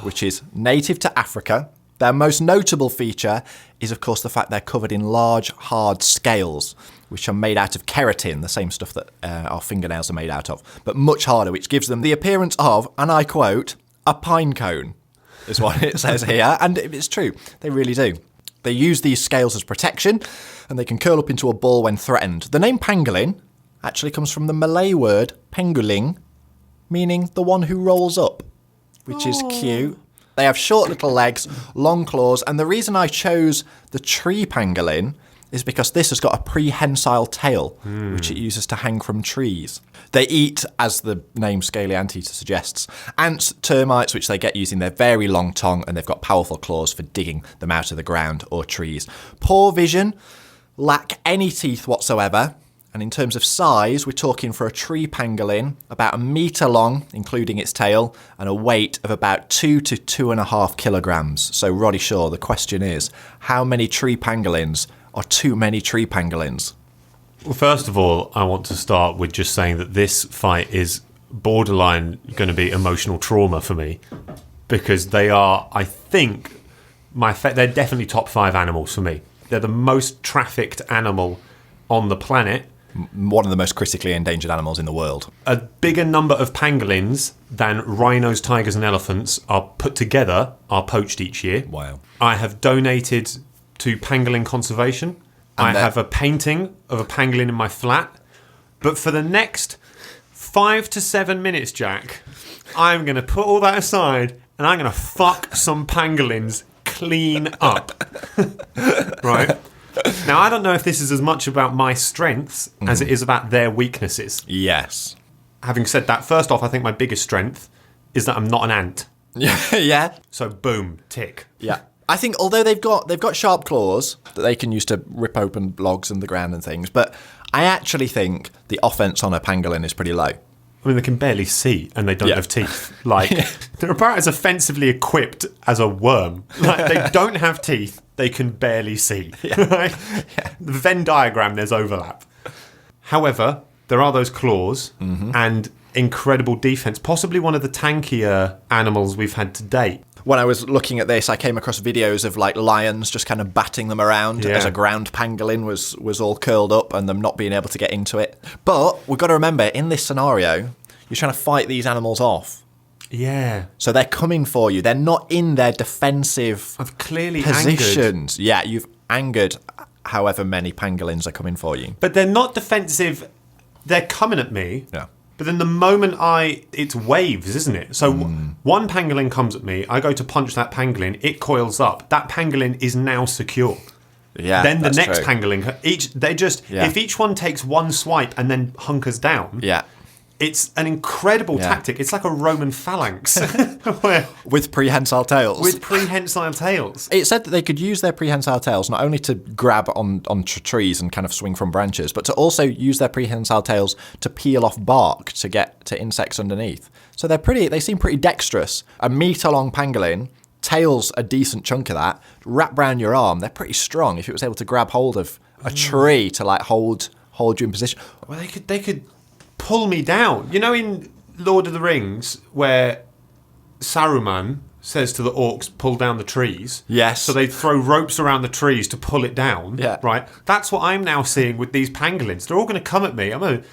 which is native to Africa. Their most notable feature is, of course, the fact they're covered in large, hard scales, which are made out of keratin, the same stuff that our fingernails are made out of, but much harder, which gives them the appearance of, and I quote, a pine cone. Is what it says here, and it's true. They really do. They use these scales as protection, and they can curl up into a ball when threatened. The name pangolin actually comes from the Malay word penguling, meaning the one who rolls up, which is cute. They have short little legs, long claws, and the reason I chose the tree pangolin is because this has got a prehensile tail, which it uses to hang from trees. They eat, as the name scaly anteater suggests, ants, termites, which they get using their very long tongue, and they've got powerful claws for digging them out of the ground or trees. Poor vision, lack any teeth whatsoever, and in terms of size, we're talking for a tree pangolin about 1 metre long, including its tail, and a weight of about 2 to 2.5 kilograms. So, Roddy Shaw, the question is, how many tree pangolins are too many tree pangolins? Well, first of all, I want to start with just saying that this fight is borderline going to be emotional trauma for me, because they are, I think, they're definitely top 5 animals for me. They're the most trafficked animal on the planet. One of the most critically endangered animals in the world. A bigger number of pangolins than rhinos, tigers and elephants are put together are poached each year. Wow. I have donated to pangolin conservation. I have a painting of a pangolin in my flat. But for the next 5 to 7 minutes, Jack, I'm going to put all that aside and I'm going to fuck some pangolins clean up. Right? Now, I don't know if this is as much about my strengths as it is about their weaknesses. Yes. Having said that, first off, I think my biggest strength is that I'm not an ant. Yeah. So, boom, tick. Yeah. I think although they've got sharp claws that they can use to rip open logs and the ground and things, but I actually think the offense on a pangolin is pretty low. I mean, they can barely see and they don't have teeth. Like, they're about as offensively equipped as a worm. Like, they don't have teeth. They can barely see. Right? The Venn diagram, there's overlap. However, there are those claws and incredible defense. Possibly one of the tankier animals we've had to date. When I was looking at this, I came across videos of like lions just kind of batting them around as a ground pangolin was all curled up and them not being able to get into it. But we've got to remember, in this scenario, you're trying to fight these animals off. Yeah. So they're coming for you. They're not in their defensive I've clearly positions. angered. Yeah, you've angered however many pangolins are coming for you. But they're not defensive. They're coming at me. Yeah. But then the moment it's waves, isn't it? So one pangolin comes at me, I go to punch that pangolin, it coils up. That pangolin is now secure. Yeah. Then the that's next true. pangolin, if each one takes one swipe and then hunkers down, it's an incredible tactic. It's like a Roman phalanx. With prehensile tails. With prehensile tails. It said that they could use their prehensile tails not only to grab on trees and kind of swing from branches, but to also use their prehensile tails to peel off bark to get to insects underneath. So they seem pretty dexterous. A metre-long pangolin, tails a decent chunk of that, wrap round your arm, they're pretty strong if it was able to grab hold of a tree to like hold you in position. Well, they could pull me down. You know, in Lord of the Rings, where Saruman says to the orcs, pull down the trees. Yes. So they throw ropes around the trees to pull it down. Yeah. Right? That's what I'm now seeing with these pangolins. They're all going to come at me. I'm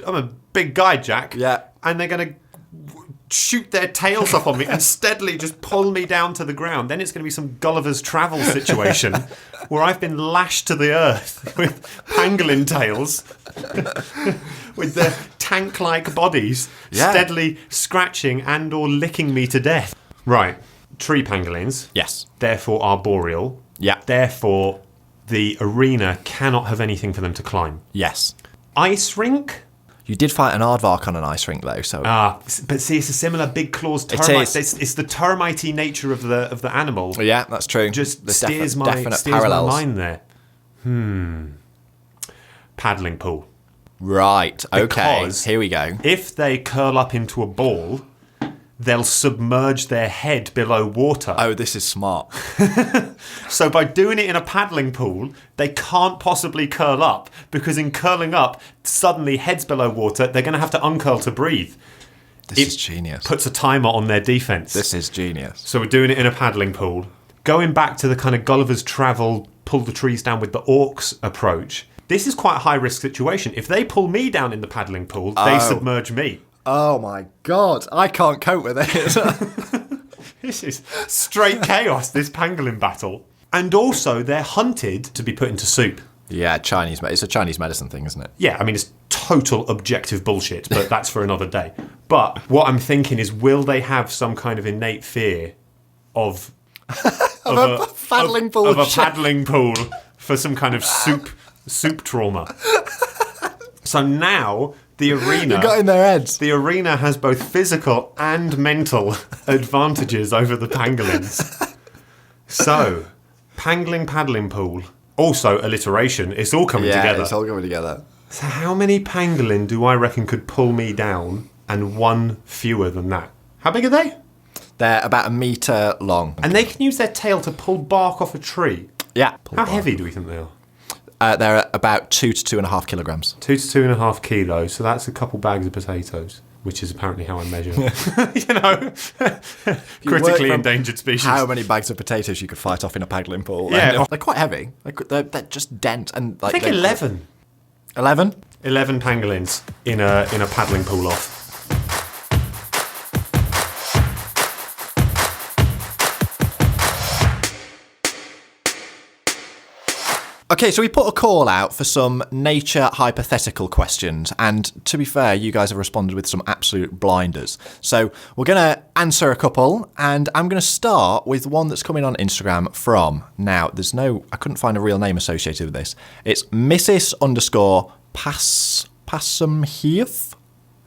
a big guy, Jack. Yeah. And they're going to shoot their tails up on me and steadily just pull me down to the ground. Then it's going to be some Gulliver's Travel situation where I've been lashed to the earth with pangolin tails with their tank-like bodies steadily scratching and or licking me to death. Right. Tree pangolins. Yes. Therefore arboreal. Yeah. Therefore the arena cannot have anything for them to climb. Yes. Ice rink? You did fight an aardvark on an ice rink, though. So, but see, it's a similar big claws termite. It is. It's the termitey nature of the animal. Yeah, that's true. Just There's steers definite my parallels. mind there. Paddling pool. Right. Okay. Because here we go. If they curl up into a ball, they'll submerge their head below water. Oh, this is smart. So by doing it in a paddling pool, they can't possibly curl up, because in curling up, suddenly heads below water, they're going to have to uncurl to breathe. This is genius. Puts a timer on their defense. This is genius. So we're doing it in a paddling pool. Going back to the kind of Gulliver's Travel, pull the trees down with the orcs approach, this is quite a high-risk situation. If they pull me down in the paddling pool, they submerge me. Oh my God, I can't cope with it. This is straight chaos, this pangolin battle. And also, they're hunted to be put into soup. Yeah, it's a Chinese medicine thing, isn't it? Yeah, I mean, it's total objective bullshit, but that's for another day. But what I'm thinking is, will they have some kind of innate fear of a paddling pool? Of a paddling pool for some kind of soup trauma. So now the arena... You got in their heads. The arena has both physical and mental advantages over the pangolins. So, pangolin paddling pool. Also, alliteration. It's all coming together. Yeah, it's all coming together. So how many pangolin do I reckon could pull me down, and one fewer than that? How big are they? They're about 1 metre long. And they can use their tail to pull bark off a tree. Yeah. How heavy do we think they are? They're about 2 to 2.5 kilograms. 2 to 2.5 kilos, so that's a couple bags of potatoes, which is apparently how I measure. Critically endangered species. How many bags of potatoes you could fight off in a paddling pool? Yeah. They're quite heavy. They're just dent. And I think 11. 11? 11 pangolins in a paddling pool off. Okay, so we put a call out for some nature hypothetical questions, and to be fair, you guys have responded with some absolute blinders. So we're going to answer a couple, and I'm going to start with one that's coming on Instagram from, now, I couldn't find a real name associated with this. It's Mrs._Passumheath.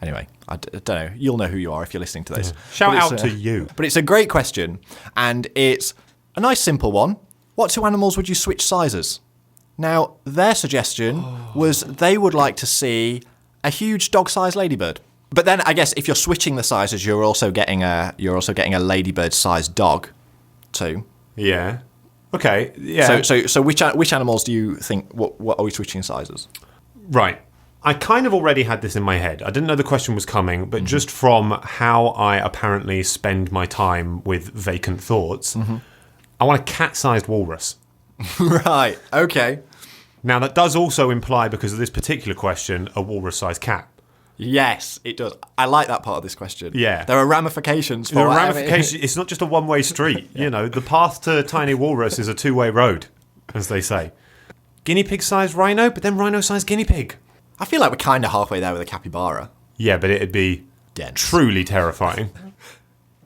Anyway, I don't know. You'll know who you are if you're listening to this. Yeah. Shout out to you. But it's a great question, and it's a nice simple one. What two animals would you switch sizes? Now, their suggestion was they would like to see a huge dog-sized ladybird. But then I guess if you're switching the sizes, you're also getting a ladybird-sized dog, too. Yeah. Okay. Yeah. So which animals do you think? What are we switching sizes? Right. I kind of already had this in my head. I didn't know the question was coming, but just from how I apparently spend my time with vacant thoughts, I want a cat-sized walrus. Right. Okay. Now, that does also imply, because of this particular question, a walrus-sized cat. Yes, it does. I like that part of this question. Yeah. There are ramifications for There are whatever- ramifications. It's not just a one-way street. You know, the path to tiny walrus is a two-way road, as they say. Guinea pig-sized rhino, but then rhino-sized guinea pig. I feel like we're kind of halfway there with a capybara. Yeah, but it'd be Dense. truly terrifying.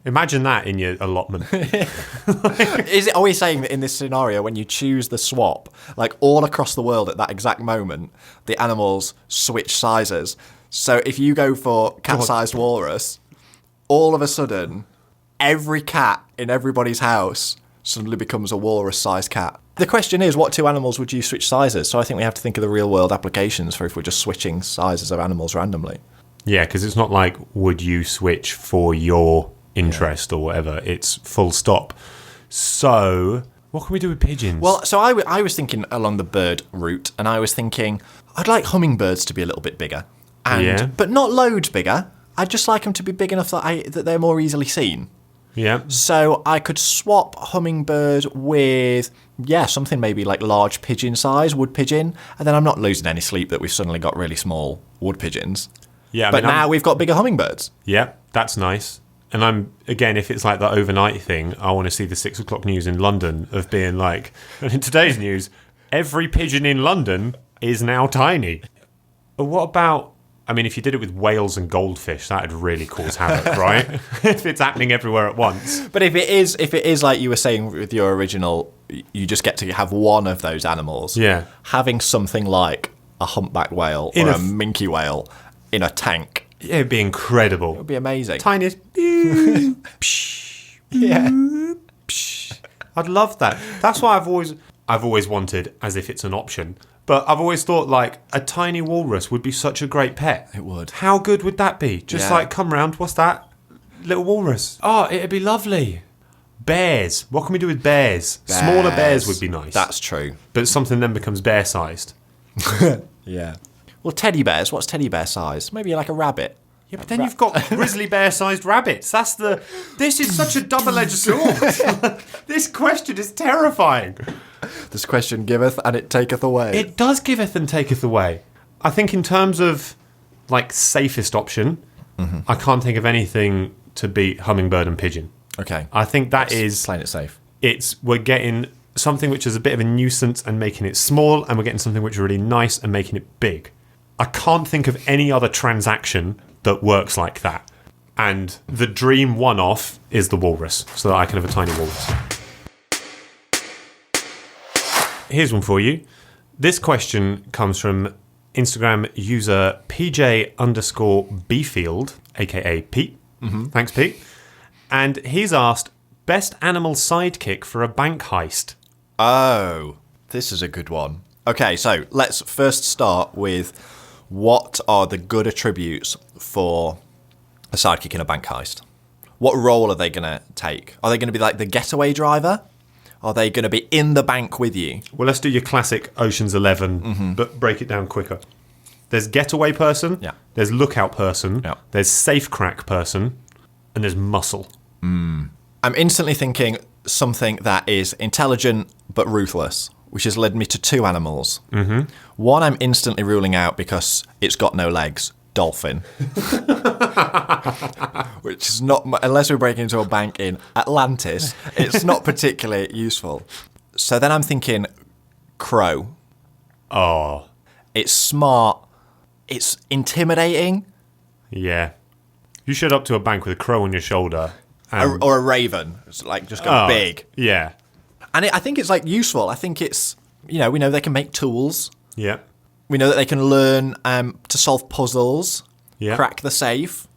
Imagine that in your allotment. Are we saying that in this scenario, when you choose the swap, like all across the world at that exact moment, the animals switch sizes? So if you go for cat-sized walrus, all of a sudden, every cat in everybody's house suddenly becomes a walrus-sized cat. The question is, what two animals would you switch sizes? So I think we have to think of the real-world applications for if we're just switching sizes of animals randomly. Yeah, because it's not like, would you switch for your interest or whatever? It's full stop. So, what can we do with pigeons? Well, so I was thinking along the bird route, and I was thinking, I'd like hummingbirds to be a little bit bigger. But not loads bigger. I'd just like them to be big enough that they're more easily seen. Yeah. So I could swap hummingbird with, something maybe like large pigeon size, wood pigeon, and then I'm not losing any sleep that we've suddenly got really small wood pigeons. Yeah, But now we've got bigger hummingbirds. Yeah, that's nice. And if it's like the overnight thing, I want to see the 6 o'clock news in London of being like, and in today's news, every pigeon in London is now tiny. But what about, if you did it with whales and goldfish, that'd really cause havoc, right? If it's happening everywhere at once. But if it is like you were saying with your original, you just get to have one of those animals. Yeah. Having something like a humpback whale or a minke whale in a tank. Yeah, it'd be incredible. It would be amazing. Tiniest. Yeah. I'd love that. That's why I've always wanted, as if it's an option. But I've always thought, like, a tiny walrus would be such a great pet. It would. How good would that be? Just like, come round, what's that? Little walrus. Oh, it'd be lovely. Bears. What can we do with bears? Smaller bears would be nice. That's true. But something then becomes bear-sized. Yeah. Well, teddy bears. What's teddy bear size? Maybe like a rabbit. Yeah, but then you've got grizzly bear-sized rabbits. This is such a double-edged sword. This question is terrifying. This question giveth and it taketh away. It does giveth and taketh away. I think in terms of, like, safest option, I can't think of anything to beat hummingbird and pigeon. Okay. I think that is playing it safe. We're getting something which is a bit of a nuisance and making it small, and we're getting something which is really nice and making it big. I can't think of any other transaction that works like that. And the dream one-off is the walrus, so that I can have a tiny walrus. Here's one for you. This question comes from Instagram user PJ_Bfield, aka Pete. Thanks, Pete. And he's asked, best animal sidekick for a bank heist. Oh, this is a good one. Okay, so let's first start with what are the good attributes for a sidekick in a bank heist? What role are they going to take? Are they going to be like the getaway driver? Are they going to be in the bank with you? Well, let's do your classic Ocean's 11, but break it down quicker. There's getaway person, there's lookout person, there's safe crack person, and there's muscle. I'm instantly thinking something that is intelligent but ruthless, which has led me to two animals. One I'm instantly ruling out because it's got no legs. Dolphin. Which is not, unless we're breaking into a bank in Atlantis, it's not particularly useful. So then I'm thinking crow. Oh. It's smart. It's intimidating. Yeah. You showed up to a bank with a crow on your shoulder. Or a raven. It's like just go big. Yeah. And I think it's like useful. I think it's, we know they can make tools. Yeah. We know that they can learn to solve puzzles, crack the safe.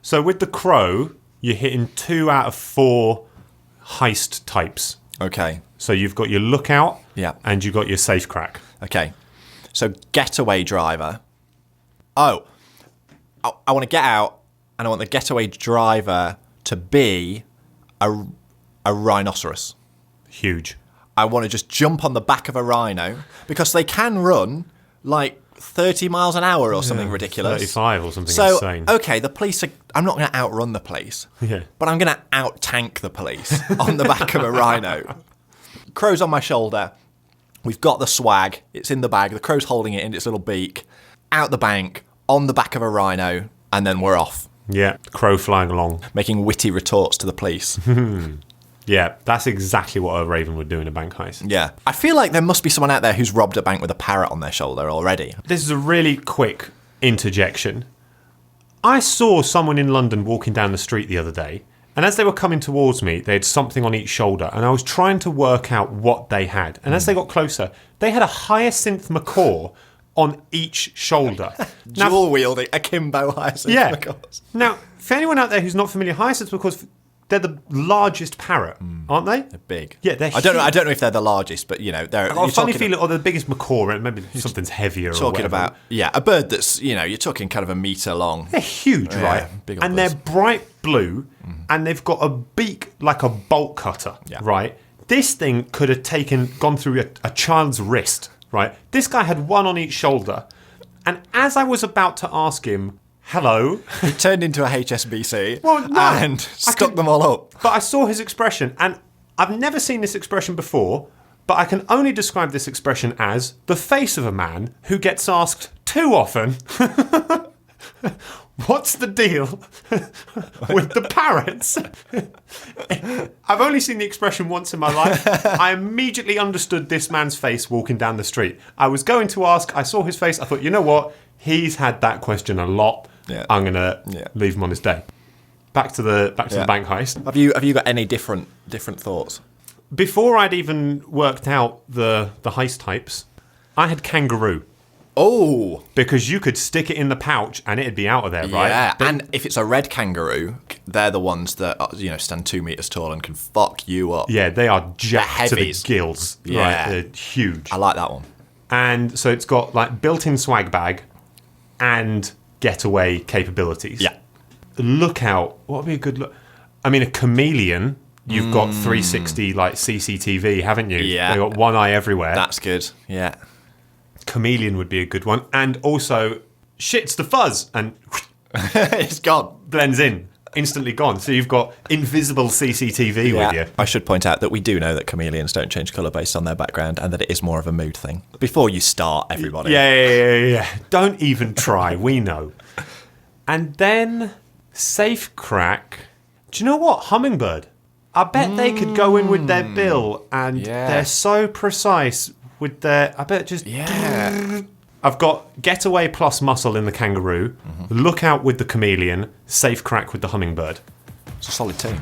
So with the crow, you're hitting 2 out of 4 heist types. Okay. So you've got your lookout and you've got your safe crack. Okay. So getaway driver. Oh, I want to get out, and I want the getaway driver to be a rhinoceros. Huge. I want to just jump on the back of a rhino, because they can run like 30 miles an hour or something ridiculous. 35 or something so, insane. okay, the police are... I'm not going to outrun the police, but I'm going to out-tank the police on the back of a rhino. Crow's on my shoulder. We've got the swag. It's in the bag. The crow's holding it in its little beak. Out the bank, on the back of a rhino, and then we're off. Yeah, crow flying along. Making witty retorts to the police. Yeah, that's exactly what a raven would do in a bank heist. Yeah. I feel like there must be someone out there who's robbed a bank with a parrot on their shoulder already. This is a really quick interjection. I saw someone in London walking down the street the other day, and as they were coming towards me, they had something on each shoulder, and I was trying to work out what they had. And as they got closer, they had a hyacinth macaw on each shoulder. Dual wielding, akimbo hyacinth macaws. Now, for anyone out there who's not familiar, hyacinth macaws, they're the largest parrot, aren't they? They're big. Yeah, they're I don't know if they're the largest, but you know, they're. I've got a funny feeling, or the biggest macaw, maybe something's heavier. Talking about a bird that's you're talking kind of a metre long. They're huge, right? Big old and birds. they're bright blue, and they've got a beak like a bolt cutter, right? This thing could have gone through a child's wrist, right? This guy had one on each shoulder, and as I was about to ask him, hello. He turned into a HSBC no, and stuck them all up. But I saw his expression, and I've never seen this expression before, but I can only describe this expression as the face of a man who gets asked too often, what's the deal with the parrots? I've only seen the expression once in my life. I immediately understood this man's face walking down the street. I was going to ask, I saw his face, I thought, you know what? He's had that question a lot. Yeah. I'm going to leave him on his day. Back to the bank heist. Have you got any different thoughts? Before I'd even worked out the heist types, I had kangaroo. Oh, because you could stick it in the pouch and it'd be out of there, right? Yeah, and if it's a red kangaroo, they're the ones that stand 2 meters tall and can fuck you up. Yeah, they are jacked to the gills. Yeah, right? They're huge. I like that one. And so it's got like built-in swag bag and getaway capabilities. Yeah. Lookout. What would be a good look? I mean, a chameleon. You've got 360 like CCTV, haven't you? Yeah. They've got one eye everywhere. That's good. Yeah. Chameleon would be a good one. And also, shit's the fuzz. And it's gone. Blends in. Instantly gone. So you've got invisible CCTV with you. I should point out that we do know that chameleons don't change colour based on their background and that it is more of a mood thing. Before you start, everybody. Yeah. Don't even try. We know. And then safe crack. Do you know what? Hummingbird. I bet they could go in with their bill and they're so precise with their... I bet just... Yeah. I've got getaway plus muscle in the kangaroo, lookout with the chameleon, safe crack with the hummingbird. It's a solid team.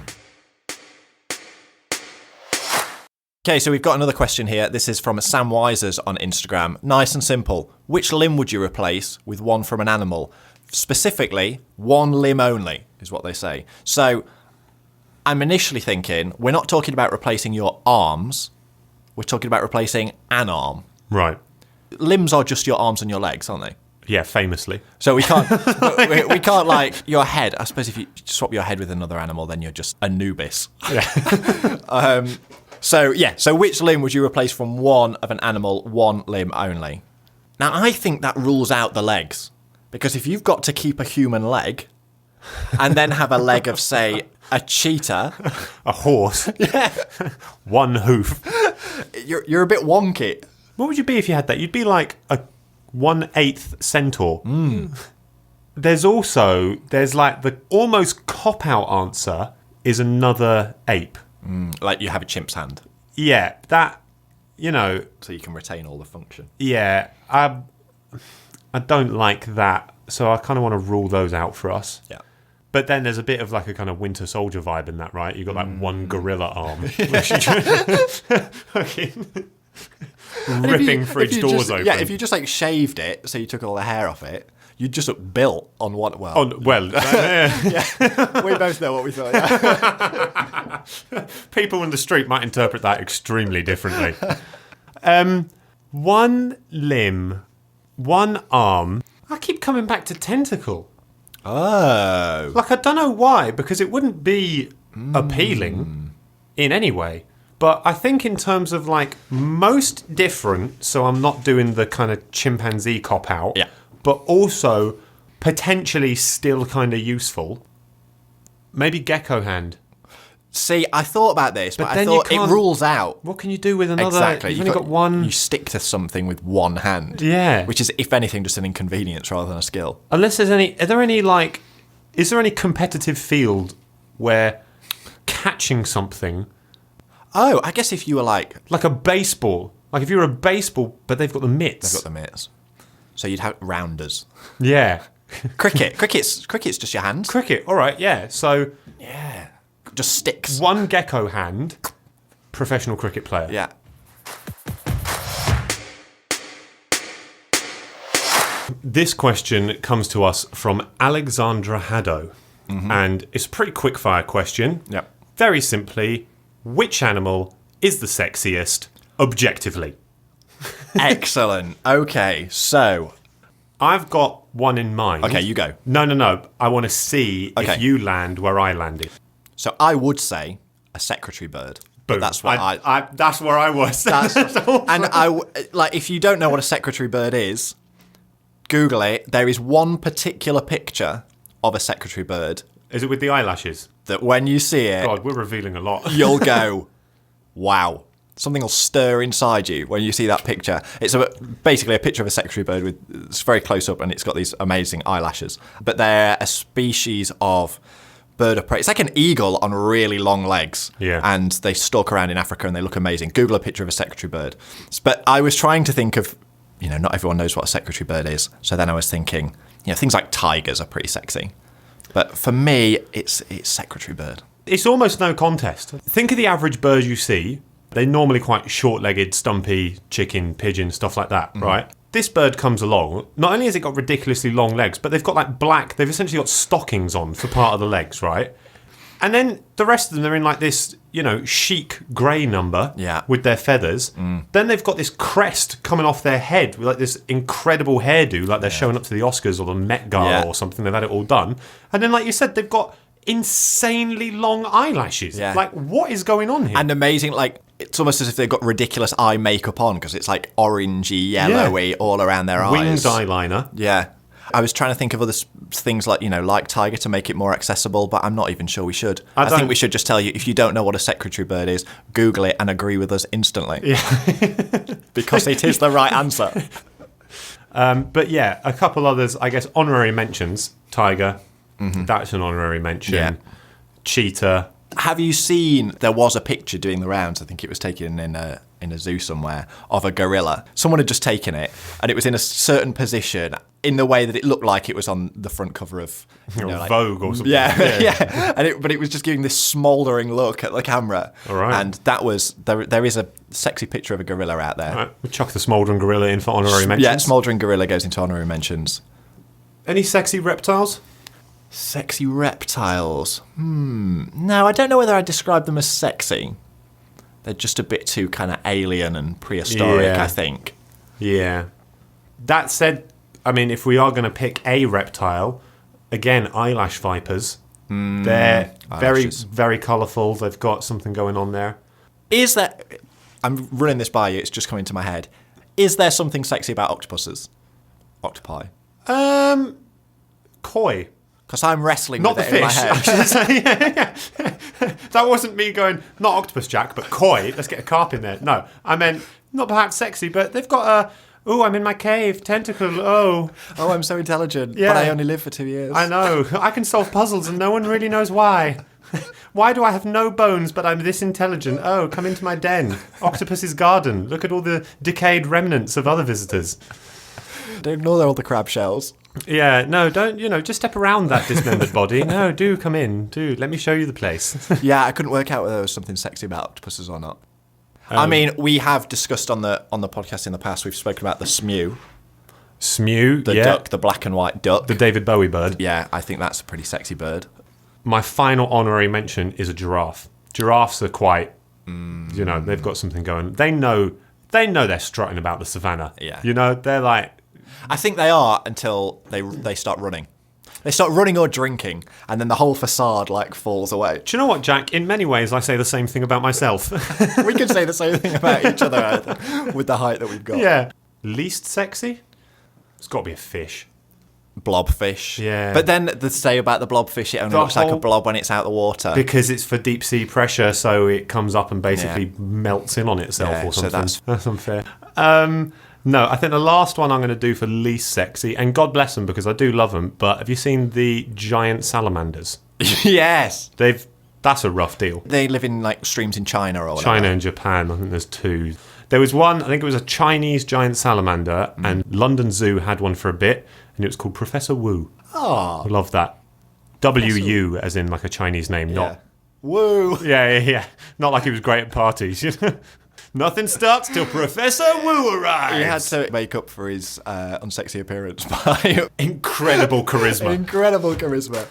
Okay, so we've got another question here. This is from Sam Wisers on Instagram. Nice and simple. Which limb would you replace with one from an animal? Specifically, one limb only, is what they say. So, I'm initially thinking, we're not talking about replacing your arms, we're talking about replacing an arm. Right. Limbs are just your arms and your legs, aren't they? Yeah, famously. So we can't, we can't like your head. I suppose if you swap your head with another animal, then you're just Anubis. Yeah. So which limb would you replace from one of an animal, one limb only? Now, I think that rules out the legs. Because if you've got to keep a human leg and then have a leg of, say, a cheetah. A horse. Yeah. One hoof. You're a bit wonky. What would you be if you had that? You'd be like a 1/8 centaur. There's like the almost cop-out answer is another ape. Like you have a chimp's hand. Yeah, that, So you can retain all the function. Yeah, I don't like that. So I kind of want to rule those out for us. Yeah. But then there's a bit of like a kind of Winter Soldier vibe in that, right? You've got like one gorilla arm. Ripping fridge doors open. Yeah, if you just like shaved it, so you took all the hair off it, you'd just look built on what? Well, yeah. We both know what we thought. Yeah. People in the street might interpret that extremely differently. One limb, one arm. I keep coming back to tentacle. Oh. Like, I don't know why, because it wouldn't be appealing in any way. But I think in terms of, like, most different, so I'm not doing the kind of chimpanzee cop-out, Yeah. but also potentially still kind of useful, maybe gecko hand. See, I thought about this, but I then thought you it can't- rules out. What can you do with another? Exactly. You've only got one. You stick to something with one hand. Yeah. Which is, if anything, just an inconvenience rather than a skill. Unless there's any... is there any competitive field where catching something... Oh, I guess if you were like a baseball. Like if you were a baseball, but they've got the mitts. They've got the mitts. So you'd have rounders. Yeah. Cricket's just your hands. Cricket, all right, yeah. So Yeah. Just sticks. one gecko hand, professional cricket player. Yeah. This question comes to us from Alexandra Haddo. And it's a pretty quick fire question. Yep. Very simply, which animal is the sexiest objectively? Excellent. Okay, so I've got one in mind. okay, you go. No. I want to see Okay. if you land where I landed. So I would say a secretary bird. But Boom. that's what that's where I was. like if you don't know what a secretary bird is, Google it. There is one particular picture of a secretary bird Is it with the eyelashes? that when you see it, God, we're revealing a lot. you'll go, wow. Something will stir inside you when you see that picture. It's basically a picture of a secretary bird with it's very close up and it's got these amazing eyelashes. But they're a species of bird of prey. It's like an eagle on really long legs. Yeah. And they stalk around in Africa and they look amazing. Google a picture of a secretary bird. But I was trying to think of, not everyone knows what a secretary bird is. So then I was thinking, things like tigers are pretty sexy. But for me, it's secretary bird. It's almost no contest. Think of the average bird you see. They're normally quite short-legged, stumpy, chicken, pigeon, stuff like that, right? This bird comes along. Not only has it got ridiculously long legs, but they've got they've essentially got stockings on for part of the legs, right? And then the rest of them, they're in like this, chic grey number with their feathers. Then they've got this crest coming off their head with like this incredible hairdo, like they're showing up to the Oscars or the Met Gala or something. They've had it all done. And then, like you said, they've got insanely long eyelashes. Yeah. Like, what is going on here? And amazing, like, it's almost as if they've got ridiculous eye makeup on because it's like orangey, yellowy all around their eyes. Winged eyeliner. Yeah. I was trying to think of other things like tiger to make it more accessible, but I'm not even sure we should. I think we should just tell you, if you don't know what a secretary bird is, Google it and agree with us instantly. Yeah. Because it is the right answer. But yeah, a couple others, I guess, honorary mentions. Tiger, that's an honorary mention. Yeah. Cheetah. Have you seen, there was a picture doing the rounds, I think it was taken in a zoo somewhere, of a gorilla. Someone had just taken it, and it was in a certain position, in the way that it looked like it was on the front cover of Vogue or something. Yeah. But it was just giving this smouldering look at the camera. All right. And that was, there is a sexy picture of a gorilla out there. All right, we'll chuck the smouldering gorilla in for honorary mentions. Yeah, smouldering gorilla goes into honorary mentions. Any sexy reptiles? Sexy reptiles. No, I don't know whether I'd describe them as sexy. They're just a bit too kind of alien and prehistoric, I think. Yeah. That said, I mean, if we are going to pick a reptile, again, eyelash vipers. They're eyelashes. very, very colourful. They've got something going on there. Is there... I'm running this by you, it's just coming to my head. Is there something sexy about octopuses? Octopi? Koi. Because I'm wrestling Not the with it in my fish. head. That wasn't me going, not octopus jack, but koi. Let's get a carp in there. No, I meant not perhaps sexy, but they've got I'm in my cave, tentacle, Oh, I'm so intelligent, Yeah. but I only live for 2 years. I know. I can solve puzzles and no one really knows why. Why do I have no bones but I'm this intelligent? Oh, come into my den. Octopus's garden. Look at all the decayed remnants of other visitors. Don't ignore all the crab shells. Yeah, no, don't, just step around that dismembered body. No, do come in. Do, let me show you the place. Yeah, I couldn't work out whether there was something sexy about octopuses or not. I mean, we have discussed on the podcast in the past, we've spoken about the smew. Smew, The duck, the black and white duck. The David Bowie bird. Yeah, I think that's a pretty sexy bird. My final honorary mention is a giraffe. Giraffes are quite, they've got something going. They know they're strutting about the savannah. Yeah. They're like... I think they are until they start running. They start running or drinking, and then the whole facade like falls away. Do you know what, Jack? In many ways, I say the same thing about myself. We could say the same thing about each other, I think, with the height that we've got. Yeah. Least sexy? It's got to be a fish. Blobfish. Yeah. But then the say about the blobfish, it only looks like a blob when it's out the water. Because it's for deep sea pressure, so it comes up and basically melts in on itself or something. So that's unfair. No, I think the last one I'm going to do for least sexy, and God bless them because I do love them, but have you seen the giant salamanders? Yes. That's a rough deal. They live in like streams in China or whatever. China and Japan, I think there's two. There was one, I think it was a Chinese giant salamander, and London Zoo had one for a bit, and it was called Professor Wu. Oh. I love that. W-U, as in like a Chinese name, not... Woo. Yeah. Not like he was great at parties. Nothing starts till Professor Wu arrives. He had to make up for his unsexy appearance by... Incredible charisma. Incredible charisma.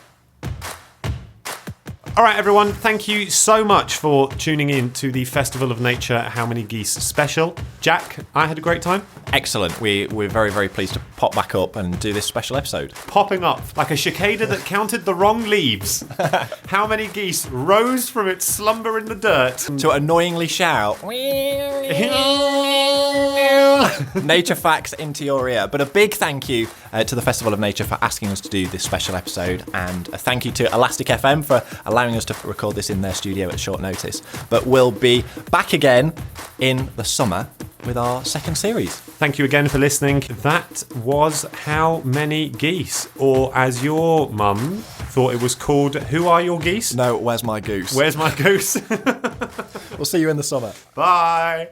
All right, everyone, thank you so much for tuning in to the Festival of Nature How Many Geese special. Jack, I had a great time. Excellent. We're very, very pleased to pop back up and do this special episode. Popping up like a cicada that counted the wrong leaves. How many geese rose from its slumber in the dirt to annoyingly shout nature facts into your ear. But a big thank you to the Festival of Nature for asking us to do this special episode, and a thank you to Elastic FM for allowing us to record this in their studio at short notice. But we'll be back again in the summer with our second series. Thank you again for listening. That was How Many Geese? Or as your mum thought it was called, Who Are Your Geese? No, Where's My Goose? Where's My Goose? We'll see you in the summer. Bye.